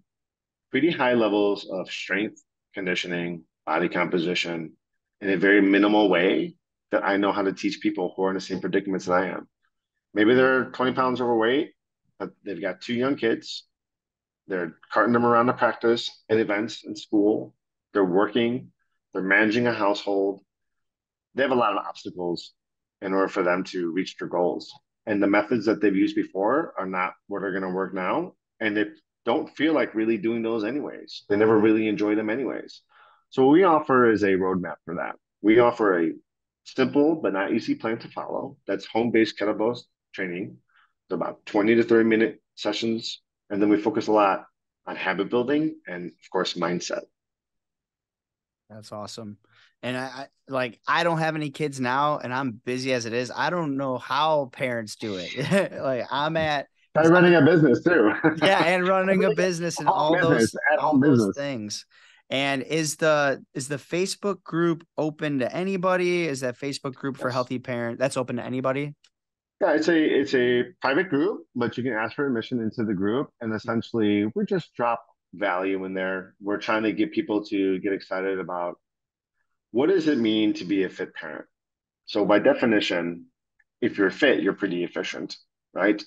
pretty high levels of strength, conditioning, body composition in a very minimal way that I know how to teach people who are in the same predicaments that I am. Maybe they're 20 pounds overweight, but they've got 2 young kids. They're carting them around to practice at events in school. They're working, they're managing a household, they have a lot of obstacles in order for them to reach their goals. And the methods that they've used before are not what are going to work now. And they don't feel like really doing those anyways. They never really enjoy them anyways. So what we offer is a roadmap for that. We offer a simple but not easy plan to follow. That's home-based kettlebell training. It's about 20 to 30 minute sessions And then we focus a lot on habit building and, of course, mindset. That's awesome. And I don't have any kids now and I'm busy as it is. I don't know how parents do it. Like I'm at Try running a business too. yeah, and running a business A and home business, at all home those business. things. And is the Facebook group open to anybody? Is that Facebook group for Yes. healthy parent that's open to anybody? Yeah, it's a private group, but you can ask for admission into the group, and essentially we just drop value in there. We're trying to get people to get excited about what does it mean to be a fit parent. So by definition, if you're fit, you're pretty efficient, right?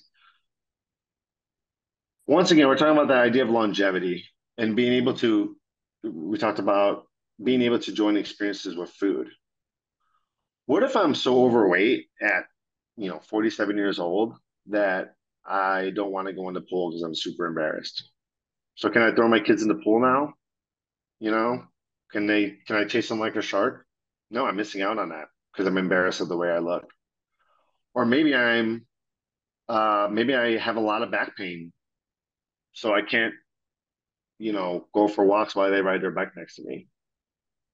Once again, we're talking about the idea of longevity and being able to, we talked about being able to join experiences with food. What if I'm so overweight at, 47 years old that I don't want to go in the pool because I'm super embarrassed? So can I throw my kids in the pool now? You know, can I chase them like a shark? No, I'm missing out on that because I'm embarrassed of the way I look. Or maybe I have a lot of back pain, so I can't, go for walks while they ride their bike next to me.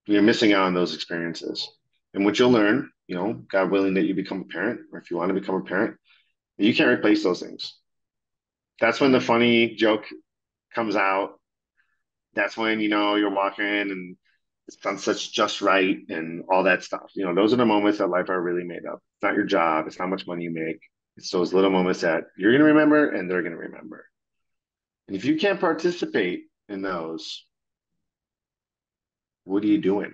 You're missing out on those experiences. And what you'll learn, God willing that you become a parent, or if you want to become a parent, you can't replace those things. That's when the funny joke comes out. That's when, you're walking and the sunset's just right and all that stuff. Those are the moments that life are really made of. It's not your job, it's not how much money you make. It's those little moments that you're going to remember and they're going to remember. And if you can't participate in those, what are you doing?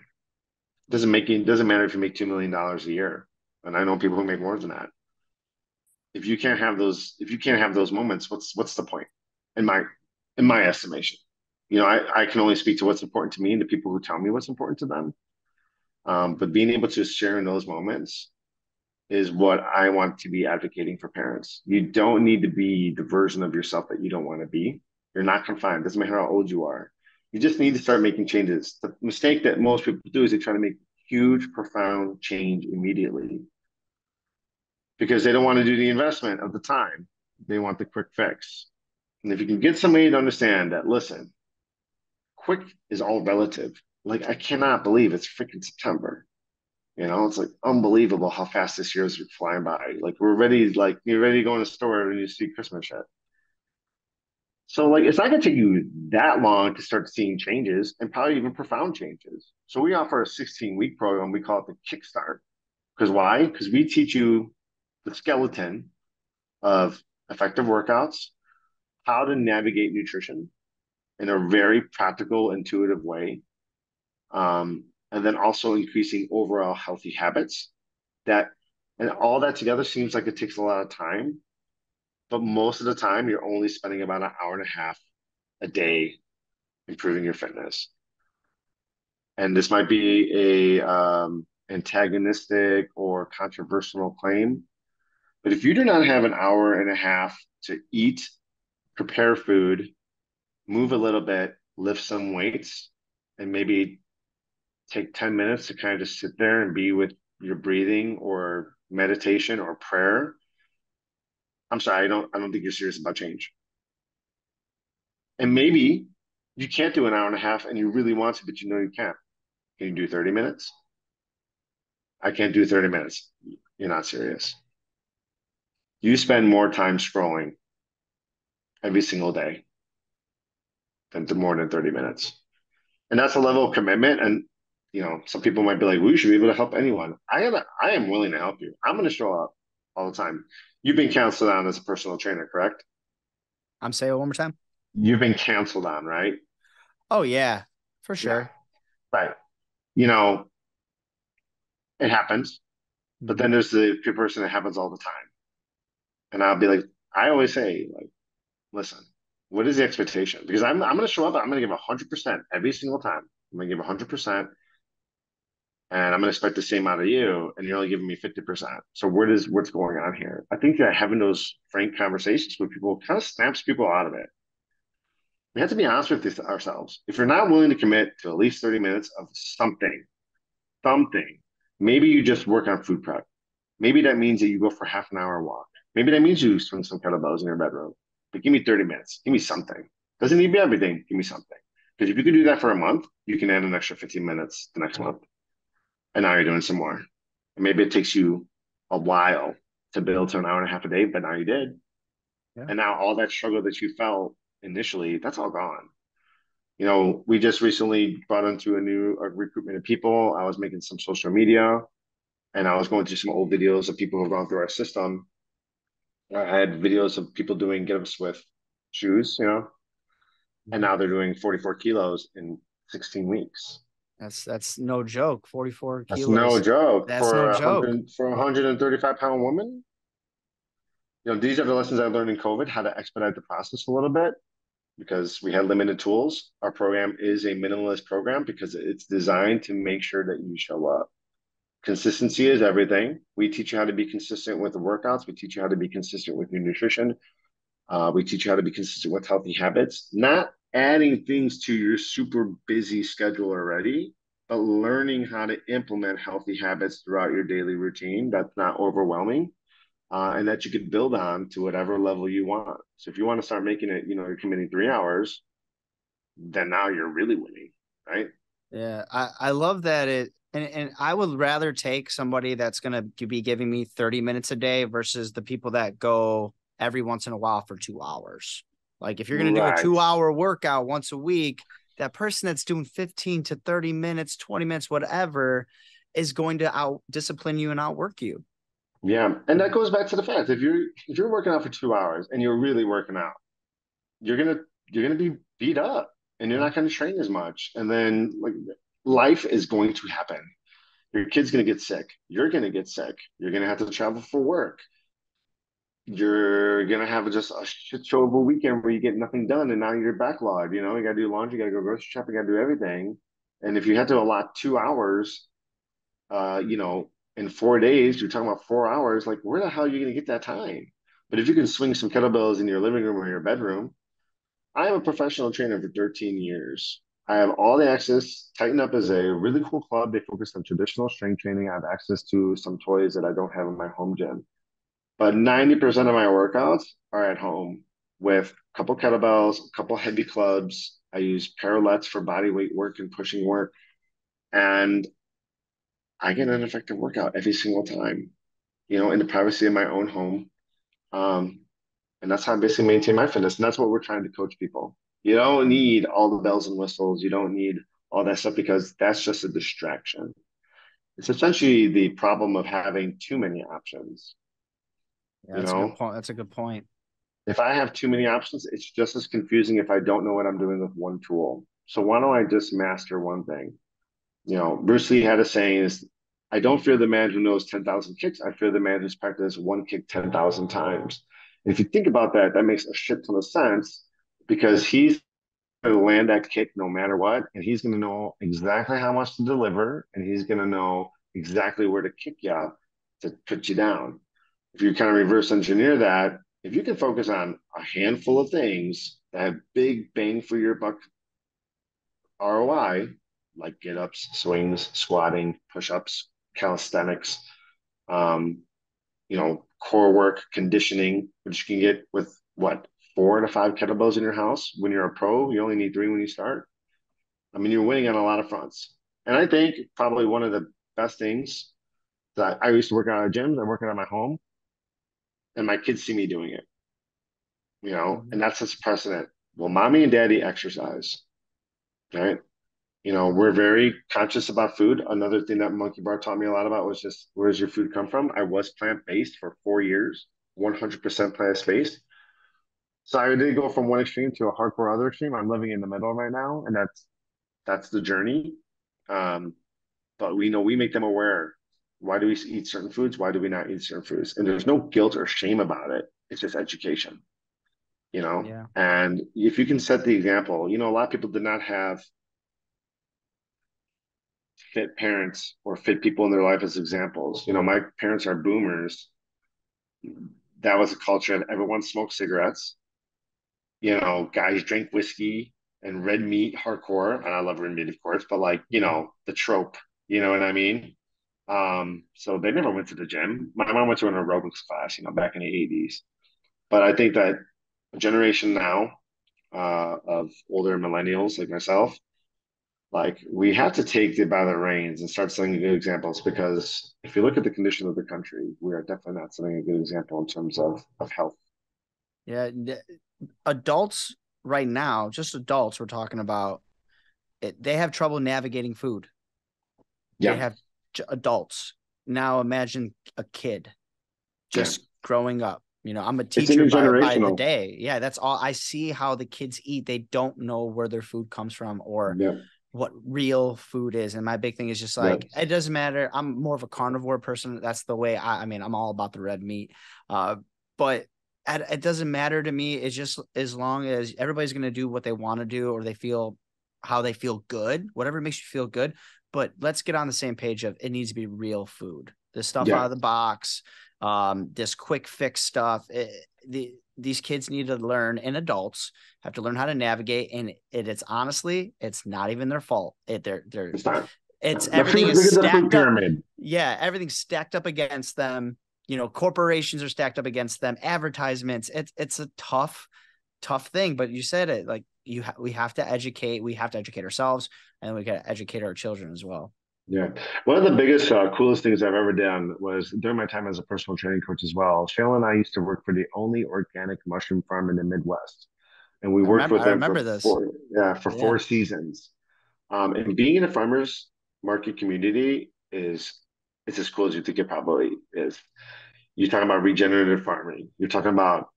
Doesn't matter if you make $2 million a year. And I know people who make more than that. If you can't have those moments, what's the point? In my in my estimation. I can only speak to what's important to me and the people who tell me what's important to them. But being able to share in those moments is what I want to be advocating for parents. You don't need to be the version of yourself that you don't want to be. You're not confined. Doesn't matter how old you are. You just need to start making changes. The mistake that most people do is they try to make huge, profound change immediately because they don't want to do the investment of the time. They want the quick fix. And if you can get somebody to understand that, listen, quick is all relative. Like, I cannot believe it's freaking September. It's like unbelievable how fast this year is flying by. Like you're ready to go in the store and you see Christmas shit. So like it's not gonna take you that long to start seeing changes and probably even profound changes. So we offer a 16-week program. We call it the Kickstart. Because why? Because we teach you the skeleton of effective workouts, how to navigate nutrition in a very practical, intuitive way, and then also increasing overall healthy habits that and all that together seems like it takes a lot of time, but most of the time you're only spending about an hour and a half a day improving your fitness. And this might be a antagonistic or controversial claim, but if you do not have an hour and a half to eat, prepare food, move a little bit, lift some weights, and maybe take 10 minutes to kind of just sit there and be with your breathing or meditation or prayer, I'm sorry, I don't think you're serious about change. And maybe you can't do an hour and a half and you really want to, but you know you can't. Can you do 30 minutes? I can't do 30 minutes. You're not serious. You spend more time scrolling every single day than more than 30 minutes. And that's a level of commitment. And some people might be like, we should be able to help anyone. I am willing to help you. I'm gonna show up all the time. You've been counseled on as a personal trainer, correct? I'm saying it one more time. You've been canceled on, right? Oh yeah, for Yeah. sure. Right. You know, it happens, but Mhm. then there's the person that happens all the time. And I'll be like, I always say, like, listen, what is the expectation? Because I'm gonna show up, I'm gonna give 100% every single time. I'm gonna give 100%, and I'm gonna expect the same out of you, and you're only giving me 50%. So what's going on here? I think that having those frank conversations with people kind of snaps people out of it. We have to be honest with this ourselves. If you're not willing to commit to at least 30 minutes of something, maybe you just work on food prep. Maybe that means that you go for half an hour walk. Maybe that means you swing some kettlebells in your bedroom. but give me 30 minutes. Give me something. Doesn't need to be everything. Give me something. Because if you can do that for a month, you can add an extra 15 minutes the next month. And now you're doing some more. And maybe it takes you a while to build to an hour and a half a day, but now you did. Yeah. And now all that struggle that you felt initially, that's all gone. We just recently brought into a recruitment of people. I was making some social media and I was going through some old videos of people who've gone through our system. I had videos of people doing get ups with shoes, and Mhm. now they're doing 44 kilos in 16 weeks. That's no joke. 44 That's no kilos. joke That's no joke. for a 135-pound woman. These are the lessons I learned in COVID, how to expedite the process a little bit because we had limited tools. Our program is a minimalist program because it's designed to make sure that you show up. Consistency is everything. We teach you how to be consistent with the workouts. We teach you how to be consistent with your nutrition. We teach you how to be consistent with healthy habits, not adding things to your super busy schedule already, but learning how to implement healthy habits throughout your daily routine that's not overwhelming and that you could build on to whatever level you want. So if you want to start making it, you're committing 3 hours, then now you're really winning, right? Yeah, I love that and I would rather take somebody that's gonna be giving me 30 minutes a day versus the people that go every once in a while for 2 hours. Like if you're gonna do a Right. 2 hour workout once a week, that person that's doing 15 to 30 minutes, 20 minutes, whatever, is going to out discipline you and outwork you. Yeah. And that goes back to the fact if you're working out for 2 hours and you're really working out, you're gonna you're gonna be beat up and you're Yeah. not gonna train as much. And then like life is going to happen. Your kid's gonna get sick. You're gonna get sick. You're gonna have to travel for work. You're gonna have just a shit show of a weekend where you get nothing done and now you're backlogged. You gotta do laundry, you gotta go grocery shopping, you gotta do everything. And if you had to allot 2 hours, in 4 days, you're talking about 4 hours, like where the hell are you gonna get that time? But if you can swing some kettlebells in your living room or your bedroom, I am a professional trainer for 13 years. I have all the access. Tighten Up is a really cool club. They focus on traditional strength training. I have access to some toys that I don't have in my home gym. But 90% of my workouts are at home with a couple kettlebells, a couple heavy clubs. I use parallettes for body weight work and pushing work. And I get an effective workout every single time, in the privacy of my own home. Um, And that's how I basically maintain my fitness. And that's what we're trying to coach people. You don't need all the bells and whistles. You don't need all that stuff because that's just a distraction. It's essentially the problem of having too many options. Yeah, You that's a good know, point. That's a good point. if I have too many options, it's just as confusing if I don't know what I'm doing with one tool. So why don't I just master one thing? Bruce Lee had a saying is, I don't fear the man who knows 10,000 kicks. I fear the man who's practiced one kick 10,000 times. And if you think about that, that makes a shit ton of sense because he's going to land that kick no matter what. And he's going to know exactly how much to deliver. And he's going to know exactly where to kick you out to put you down. If you kind of reverse engineer that, if you can focus on a handful of things that have big bang for your buck ROI, like get ups, swings, squatting, push ups, calisthenics, um, core work, conditioning, which you can get with what, 4 to 5 kettlebells in your house. When you're a pro, you only need 3 when you start. I mean, you're winning on a lot of fronts. And I think probably one of the best things that I used to work out at gyms, I work out at my home, and my kids see me doing it, Mhm. and that's just precedent. Well, mommy and daddy exercise, right? We're very conscious about food. Another thing that Monkey Bar taught me a lot about was just where does your food come from? I was plant-based for 4 years, 100% plant-based. So I did go from one extreme to a hardcore other extreme. I'm living in the middle right now, and that's the journey. Um, but we make them aware. Why do we eat certain foods? Why do we not eat certain foods? And there's no guilt or shame about it. It's just education, you know. Yeah. And if you can set the example, a lot of people did not have fit parents or fit people in their life as examples. My parents are boomers. That was a culture of everyone smoked cigarettes. Guys drank whiskey and red meat hardcore. And I love red meat, of course, but like, Mhm. the trope, you know what I mean? So they never went to the gym. My mom went to an aerobics class, back in the 80s. But I think that generation now of older millennials like myself, like we have to take it by the reins and start setting good examples because if you look at the condition of the country, we are definitely not setting a good example in terms of health. Yeah, adults right now, just adults we're talking about, they have trouble navigating food. They Yeah, have adults. Now imagine a kid yeah. just growing up. I'm a It's teacher by the intergenerational. day. Yeah, that's all I see how the kids eat. They don't know where their food comes from or Yeah, what real food is. And my big thing is just yeah. like, it doesn't matter. I'm more of a carnivore person. That's the way I mean, I'm all about the red meat. But it doesn't matter to me. It's just as long as everybody's going to do what they want to do or they feel how they feel good, whatever makes you feel good. But let's get on the same page of it needs to be real food. The stuff out Yeah. of the box, this quick fix stuff. These kids need to learn, and adults have to learn how to navigate. And it's honestly, it's not even their fault. It's not. It's The food, everything is look at the food stacked up. pyramid. Yeah, everything's stacked up against them. Corporations are stacked up against them. Advertisements. It's a tough thing. But you said it like we have to educate. We have to educate ourselves, and we got to educate our children as well. Yeah. One of the biggest, coolest things I've ever done was during my time as a personal training coach as well. Shayla and I used to work for the only organic mushroom farm in the Midwest, and we worked with I them for remember this. four, yeah, for Yeah. 4 seasons. And being in a farmers market community is it's as cool as you think it probably is. You're talking about regenerative farming. You're talking about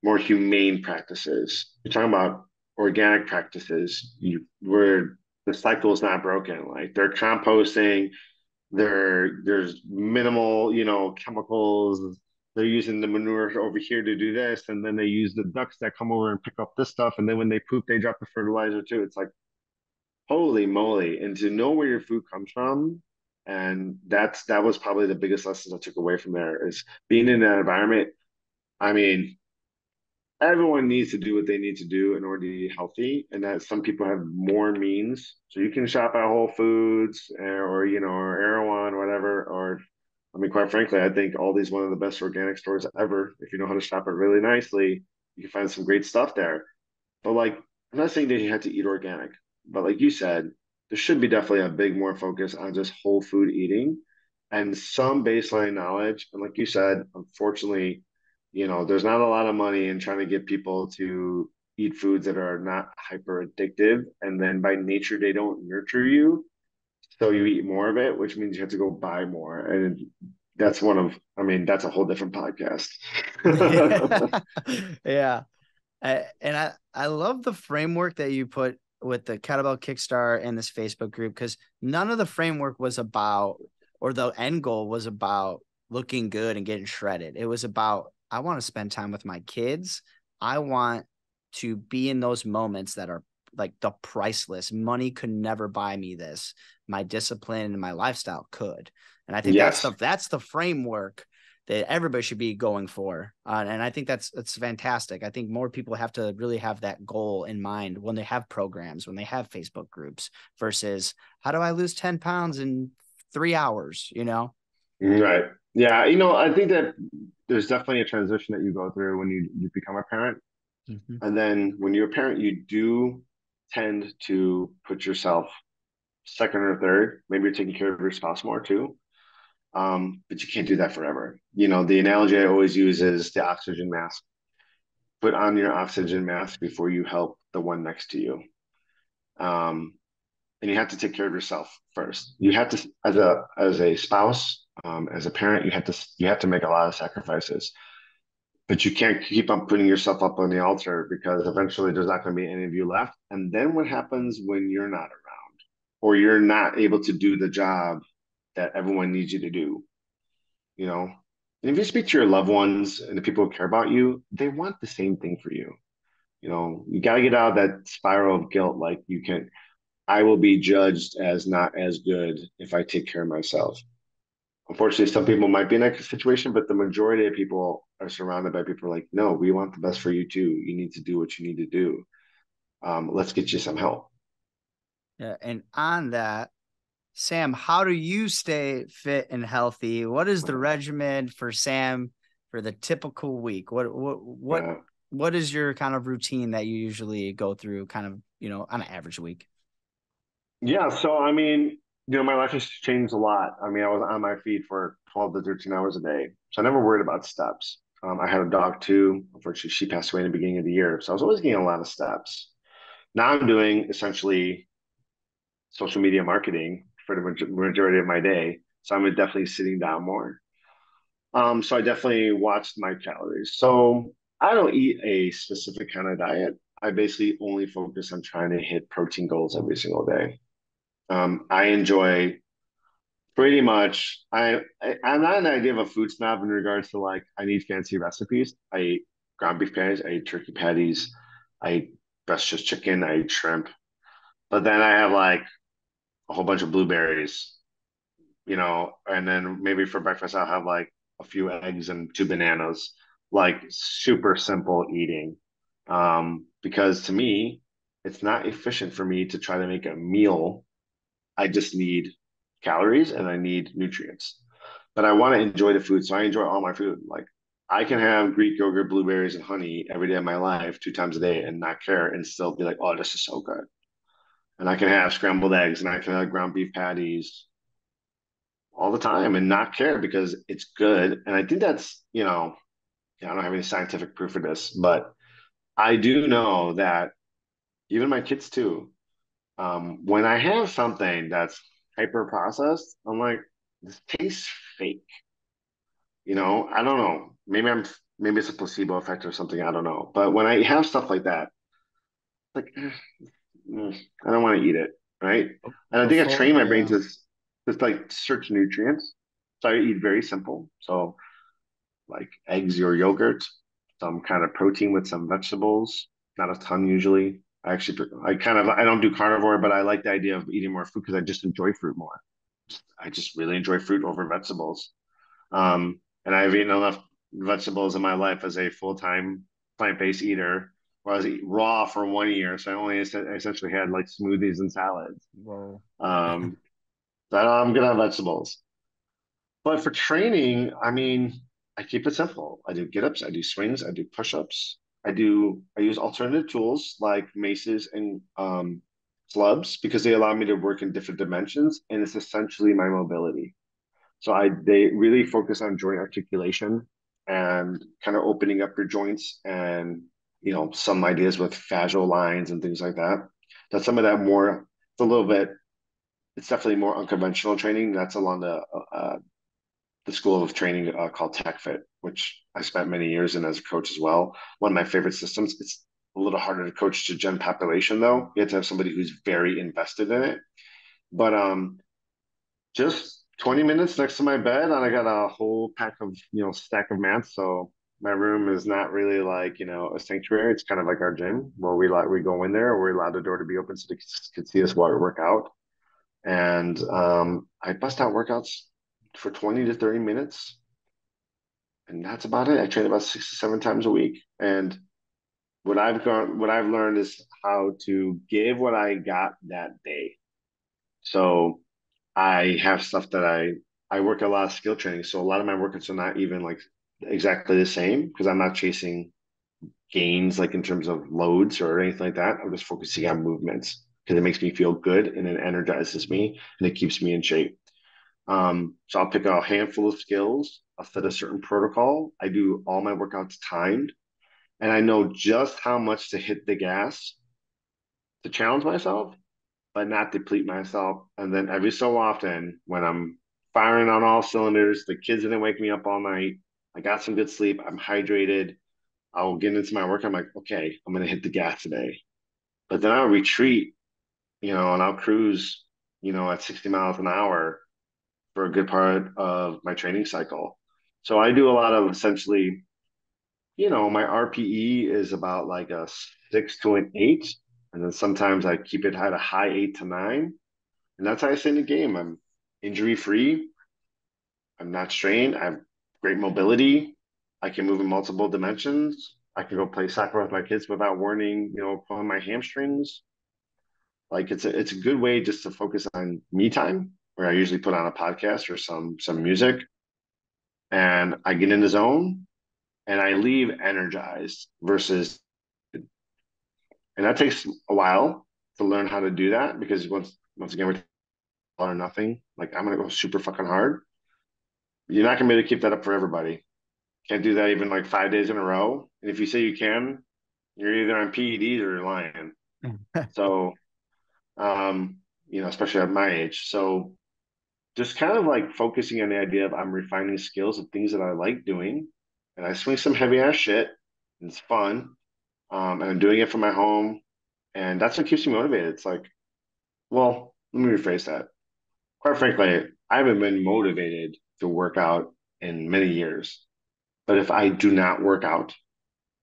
more humane practices. You're talking about organic practices. Where the cycle is not broken. Like they're composting. There's minimal, chemicals. They're using the manure over here to do this, and then they use the ducks that come over and pick up this stuff, and then when they poop, they drop the fertilizer too. It's like holy moly! And to know where your food comes from, and that was probably the biggest lessons I took away from there is being in that environment. I mean, everyone needs to do what they need to do in order to be healthy, and that some people have more means. So you can shop at Whole Foods or or Erewhon or whatever. Or I mean, quite frankly, I think Aldi's one of the best organic stores ever. If you know how to shop it really nicely, you can find some great stuff there. But like, I'm not saying that you have to eat organic, but like you said, there should be definitely a big more focus on just whole food eating and some baseline knowledge. And like you said, unfortunately, there's not a lot of money in trying to get people to eat foods that are not hyper addictive. And then by nature, they don't nurture you. So you eat more of it, which means you have to go buy more. And I mean, that's a whole different podcast. Yeah. And I love the framework that you put with the kettlebell kickstart and this Facebook group because none of the framework was about or the end goal was about looking good and getting shredded. It was about I want to spend time with my kids. I want to be in those moments that are like the priceless. Money could never buy me this. My discipline and my lifestyle could. And I think Yes. that's the framework that everybody should be going for. And I think that's fantastic. I think more people have to really have that goal in mind when they have programs, when they have Facebook groups versus how do I lose 10 pounds in 3 hours, Right. Yeah. I think that there's definitely a transition that you go through when you become a parent. Mm-hmm. And then when you're a parent, you do tend to put yourself second or third. Maybe you're taking care of your spouse more too. But you can't do that forever. The analogy I always use is the oxygen mask. Put on your oxygen mask before you help the one next to you. Um, and you have to take care of yourself first. You have to, as a spouse, as a parent, you have to make a lot of sacrifices. But you can't keep on putting yourself up on the altar because eventually there's not going to be any of you left. And then what happens when you're not around or you're not able to do the job that everyone needs you to do? You know, and if you speak to your loved ones and the people who care about you, they want the same thing for you. You got to get out of that spiral of guilt. Like I will be judged as not as good if I take care of myself. Unfortunately, some people might be in that situation, but the majority of people are surrounded by people like, no, we want the best for you too. You need to do what you need to do. Let's get you some help. Yeah. And on that, Sam, how do you stay fit and healthy? What is the regimen for Sam for the typical week, Yeah. what is your kind of routine that you usually go through kind of, on an average week? Yeah. So, I mean, my life has changed a lot. I mean, I was on my feet for 12 to 13 hours a day. So I never worried about steps. I had a dog too. Unfortunately, she passed away in the beginning of the year. So I was always getting a lot of steps. Now I'm doing essentially social media marketing for the majority of my day. So I'm definitely sitting down more. So I definitely watched my calories. So I don't eat a specific kind of diet. I basically only focus on trying to hit protein goals every single day. I enjoy pretty much. I'm not an idea of a food snob in regards to like I need fancy recipes. I eat ground beef patties. I eat turkey patties. I eat breast chicken. I eat shrimp. But then I have like a whole bunch of blueberries, and then maybe for breakfast I'll have like a few eggs and two bananas, like super simple eating. Because to me, it's not efficient for me to try to make a meal. I just need calories and I need nutrients. But I want to enjoy the food, so I enjoy all my food. Like I can have Greek yogurt, blueberries, and honey every day of my life, 2 times a day, and not care, and still be like, "Oh, this is so good." And I can have scrambled eggs, and I can have ground beef patties, all the time and not care because it's good. And I think that's, I don't have any scientific proof for this, but I do know that even my kids too, when I have something that's hyper processed, I'm like, this tastes fake. I don't know. Maybe it's a placebo effect or something. I don't know. But when I have stuff like that, like, I don't want to eat it. Right. And I think I train my brain Yeah. to just like search nutrients. So I eat very simple. So like eggs or yogurt, some kind of protein with some vegetables, not a ton usually. I don't do carnivore, but I like the idea of eating more fruit because I just enjoy fruit more. I just really enjoy fruit over vegetables. And I've eaten enough vegetables in my life as a full-time plant-based eater, where I was raw for 1 year, so I only essentially had like smoothies and salads. Whoa. Um, but I'm good on vegetables. But for training, I mean, I keep it simple. I do get-ups, I do swings, I do push-ups. I use alternative tools like maces and clubs because they allow me to work in different dimensions, and it's essentially my mobility. So they really focus on joint articulation and kind of opening up your joints and some ideas with fascial lines and things like that. That's some of that more. It's a little bit. It's definitely more unconventional training. That's along the school of training called TechFit, which I spent many years in as a coach as well. One of my favorite systems. It's a little harder to coach to gen population though. You have to have somebody who's very invested in it. But just 20 minutes next to my bed, and I got a whole pack of stack of mats. So my room is not really like a sanctuary. It's kind of like our gym where we go in there. We're allowed the door to be open so the kids can see us while we work out. And I bust out workouts for 20 to 30 minutes and that's about it. I train about 6 to 7 times a week, and what I've learned is how to give what I got that day. So I have stuff that I work a lot of skill training, so a lot of my workouts are not even like exactly the same because I'm not chasing gains like in terms of loads or anything like that. I'm just focusing on movements because it makes me feel good and it energizes me and it keeps me in shape. So I'll pick a handful of skills. I'll set a certain protocol. I do all my workouts timed, and I know just how much to hit the gas to challenge myself, but not deplete myself. And then every so often, when I'm firing on all cylinders, the kids didn't wake me up all night. I got some good sleep. I'm hydrated. I'll get into my work. I'm like, okay, I'm gonna hit the gas today. But then I'll retreat, and I'll cruise, at 60 miles an hour for a good part of my training cycle. So I do a lot of essentially, my RPE is about like a 6 to an 8. And then sometimes I keep it at a high 8 to 9. And that's how I stay in the game. I'm injury free. I'm not strained. I have great mobility. I can move in multiple dimensions. I can go play soccer with my kids without warning, pulling my hamstrings. Like it's a good way just to focus on me time, where I usually put on a podcast or some music and I get in the zone and I leave energized versus, and that takes a while to learn how to do that because once again we're all or nothing. Like I'm gonna go super fucking hard. You're not gonna be able to keep that up for everybody. Can't do that even like 5 days in a row. And if you say you can, you're either on PEDs or you're lying. So, um, especially at my age. So just kind of like focusing on the idea of I'm refining skills of things that I like doing. And I swing some heavy ass shit. And it's fun. And I'm doing it from my home. And that's what keeps me motivated. It's like, well, let me rephrase that. Quite frankly, I haven't been motivated to work out in many years. But if I do not work out,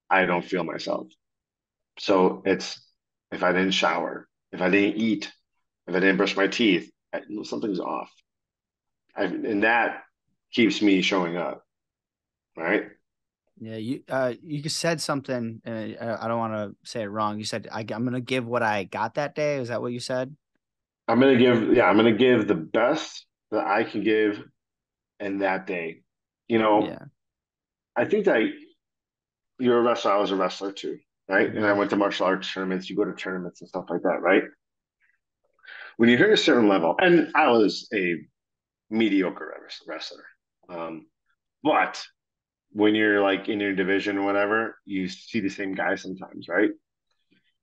I don't feel myself. So it's if I didn't shower, if I didn't eat, if I didn't brush my teeth, something's off. And that keeps me showing up, right? Yeah, you said something, and I don't want to say it wrong. You said I'm gonna give what I got that day. Is that what you said? I'm gonna give the best that I can give in that day. You know, Yeah. I think that you're a wrestler. I was a wrestler too, right? And I Hmm. went to martial arts tournaments. You go to tournaments and stuff like that, right? When you hit a certain level, and I was a mediocre wrestler, but when you're like in your division or whatever, you see the same guy sometimes, right?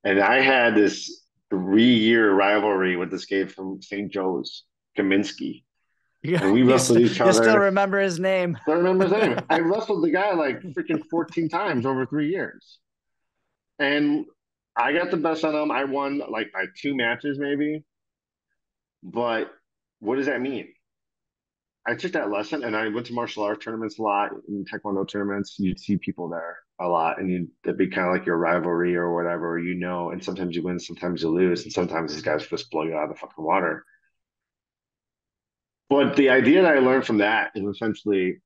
And I had this 3 year rivalry with this guy from St. Joe's, Kaminsky, Yeah, and we wrestled each you still other. remember his name. I remember his name. I wrestled the guy like freaking 14 times over 3 years. And I got the best on him. I won like by 2 matches, maybe. But what does that mean? I took that lesson and I went to martial arts tournaments a lot, in Taekwondo tournaments. You'd see people there a lot, and it'd be kind of like your rivalry or whatever, and sometimes you win, sometimes you lose, and sometimes these guys just blow you out of the fucking water. But the idea that I learned from that is essentially,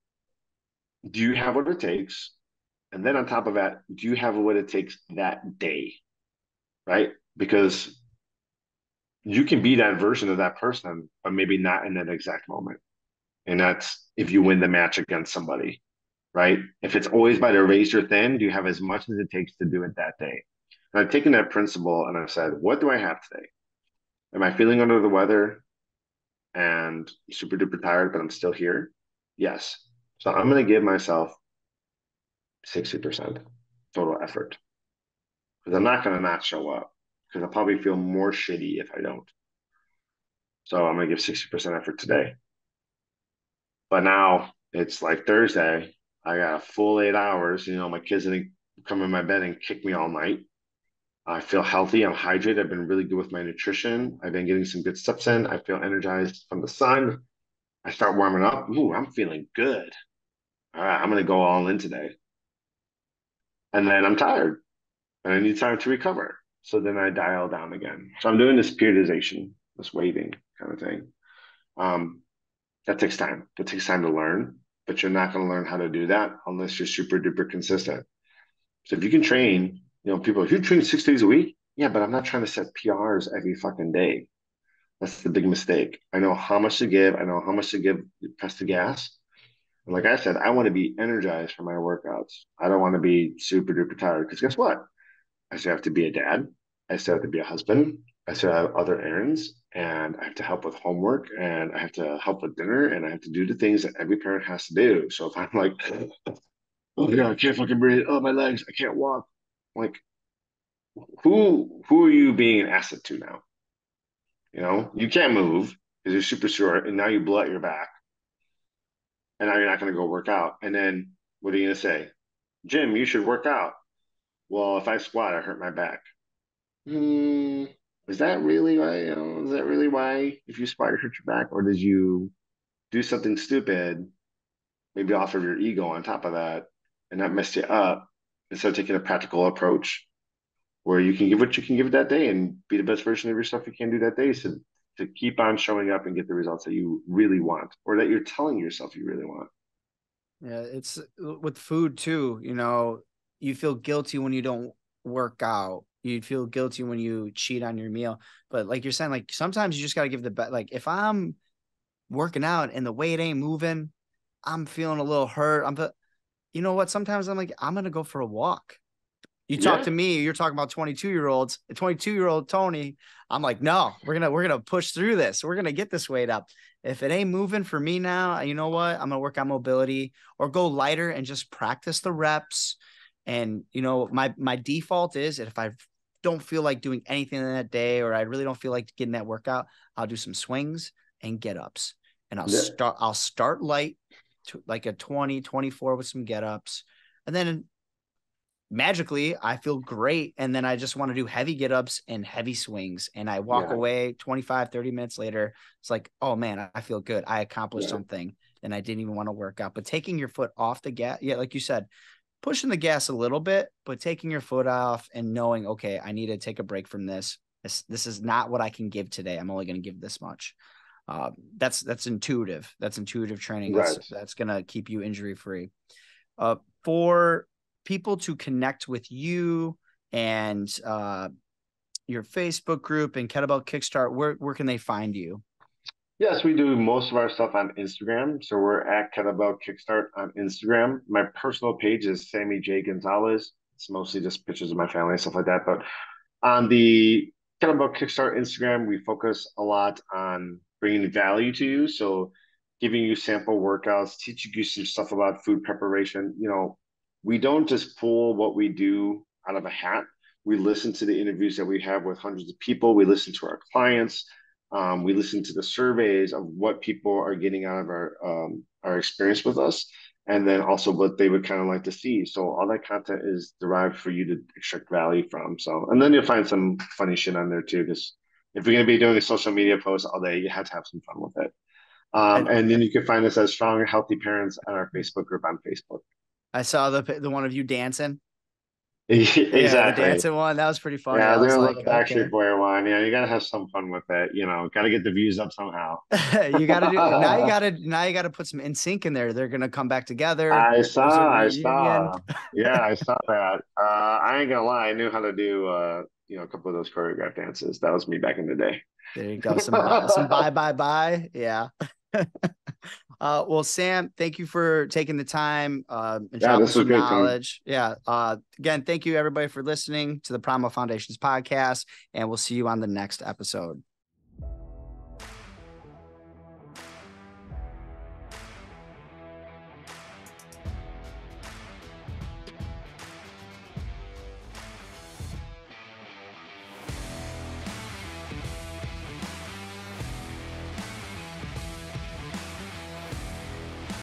do you have what it takes? And then on top of that, do you have what it takes that day? Right? Because you can be that version of that person, but maybe not in that exact moment. And that's if you win the match against somebody, right? If it's always by the razor thin, do you have as much as it takes to do it that day? And I've taken that principle and I've said, what do I have today? Am I feeling under the weather and super duper tired, but I'm still here? Yes. So I'm going to give myself 60% total effort because I'm not going to not show up because I'll probably feel more shitty if I don't. So I'm going to give 60% effort today. But now it's like Thursday. I got a full 8 hours. My kids didn't come in my bed and kick me all night. I feel healthy. I'm hydrated. I've been really good with my nutrition. I've been getting some good steps in. I feel energized from the sun. I start warming up. Ooh, I'm feeling good. All right, I'm going to go all in today. And then I'm tired and I need time to recover. So then I dial down again. So I'm doing this periodization, this waiting kind of thing. Um, that takes time. That takes time to learn, but you're not going to learn how to do that unless you're super duper consistent. So if you can train, people, if you train 6 days a week, yeah, but I'm not trying to set PRs every fucking day. That's the big mistake. I know how much to give. I know how much to give, press the gas. And like I said, I want to be energized for my workouts. I don't want to be super duper tired because guess what? I still have to be a dad. I still have to be a husband. I still have other errands and I have to help with homework and I have to help with dinner and I have to do the things that every parent has to do. So if I'm like, oh yeah, I can't fucking breathe. Oh, my legs, I can't walk. Like, who are you being an asset to now? You can't move because you're super short and now you blow out your back and now you're not going to go work out. And then what are you going to say? Jim, you should work out. Well, if I squat, I hurt my back. Hmm, is that really why? Is that really why if you squat, you hurt your back? Or did you do something stupid, maybe off of your ego on top of that, and that messed you up instead of taking a practical approach where you can give what you can give that day and be the best version of yourself you can do that day so to keep on showing up and get the results that you really want or that you're telling yourself you really want. Yeah, it's with food too. You feel guilty when you don't work out. You feel guilty when you cheat on your meal. But like you're saying, like sometimes you just got to give the best. Like if I'm working out and the weight ain't moving, I'm feeling a little hurt. you know what? Sometimes I'm like, I'm going to go for a walk. You talk Yeah, to me, you're talking about 22-year-olds, 22-year-old Tony. I'm like, no, we're gonna push through this. We're gonna get this weight up. If it ain't moving for me now, you know what? I'm gonna work on mobility or go lighter and just practice the reps. And my default is that if I don't feel like doing anything in that day, or I really don't feel like getting that workout, I'll do some swings and get ups. And yeah, I'll start light to like a 20, 24 with some get ups. And then magically I feel great. And then I just want to do heavy get ups and heavy swings. And I walk yeah, away 25, 30 minutes later. It's like, oh man, I feel good. I accomplished yeah, something and I didn't even want to work out. But taking your foot off the gas, yeah, like you said, pushing the gas a little bit, but taking your foot off and knowing, okay, I need to take a break from this. This is not what I can give today. I'm only going to give this much. That's intuitive. That's intuitive training. right. That's going to keep you injury free. For people to connect with you and your Facebook group and Kettlebell Kickstart, where can they find you? Yes, we do most of our stuff on Instagram. So we're at Kettlebell Kickstart on Instagram. My personal page is Sammy J Gonzalez. It's mostly just pictures of my family and stuff like that. But on the Kettlebell Kickstart Instagram, we focus a lot on bringing value to you. So giving you sample workouts, teaching you some stuff about food preparation. We don't just pull what we do out of a hat. We listen to the interviews that we have with hundreds of people. We listen to our clients. We listen to the surveys of what people are getting out of our experience with us, and then also what they would kind of like to see. So all that content is derived for you to extract value from. So, and then you'll find some funny shit on there too, because if you're going to be doing a social media post all day, you have to have some fun with it. I, And then you can find us as Strong and Healthy Parents on our Facebook group on Facebook. I saw the one of you dancing. Yeah, the Exactly. dancing one. That was pretty funny. Yeah, I doing was a like, little okay. Backstreet Boy one. You gotta have some fun with it. Gotta get the views up somehow. You got to do now. You got to put some in sync in there. They're gonna come back together. There's a I reunion. saw. Yeah, I saw that. I ain't gonna lie, I knew how to do a couple of those choreographed dances. That was me back in the day. There you go. Some bye bye bye. Yeah. Well, Sam, thank you for taking the time and Yeah, dropping this was some good, Tony. knowledge. Yeah. Again, thank you everybody for listening to the Primal Foundations podcast, and we'll see you on the next episode.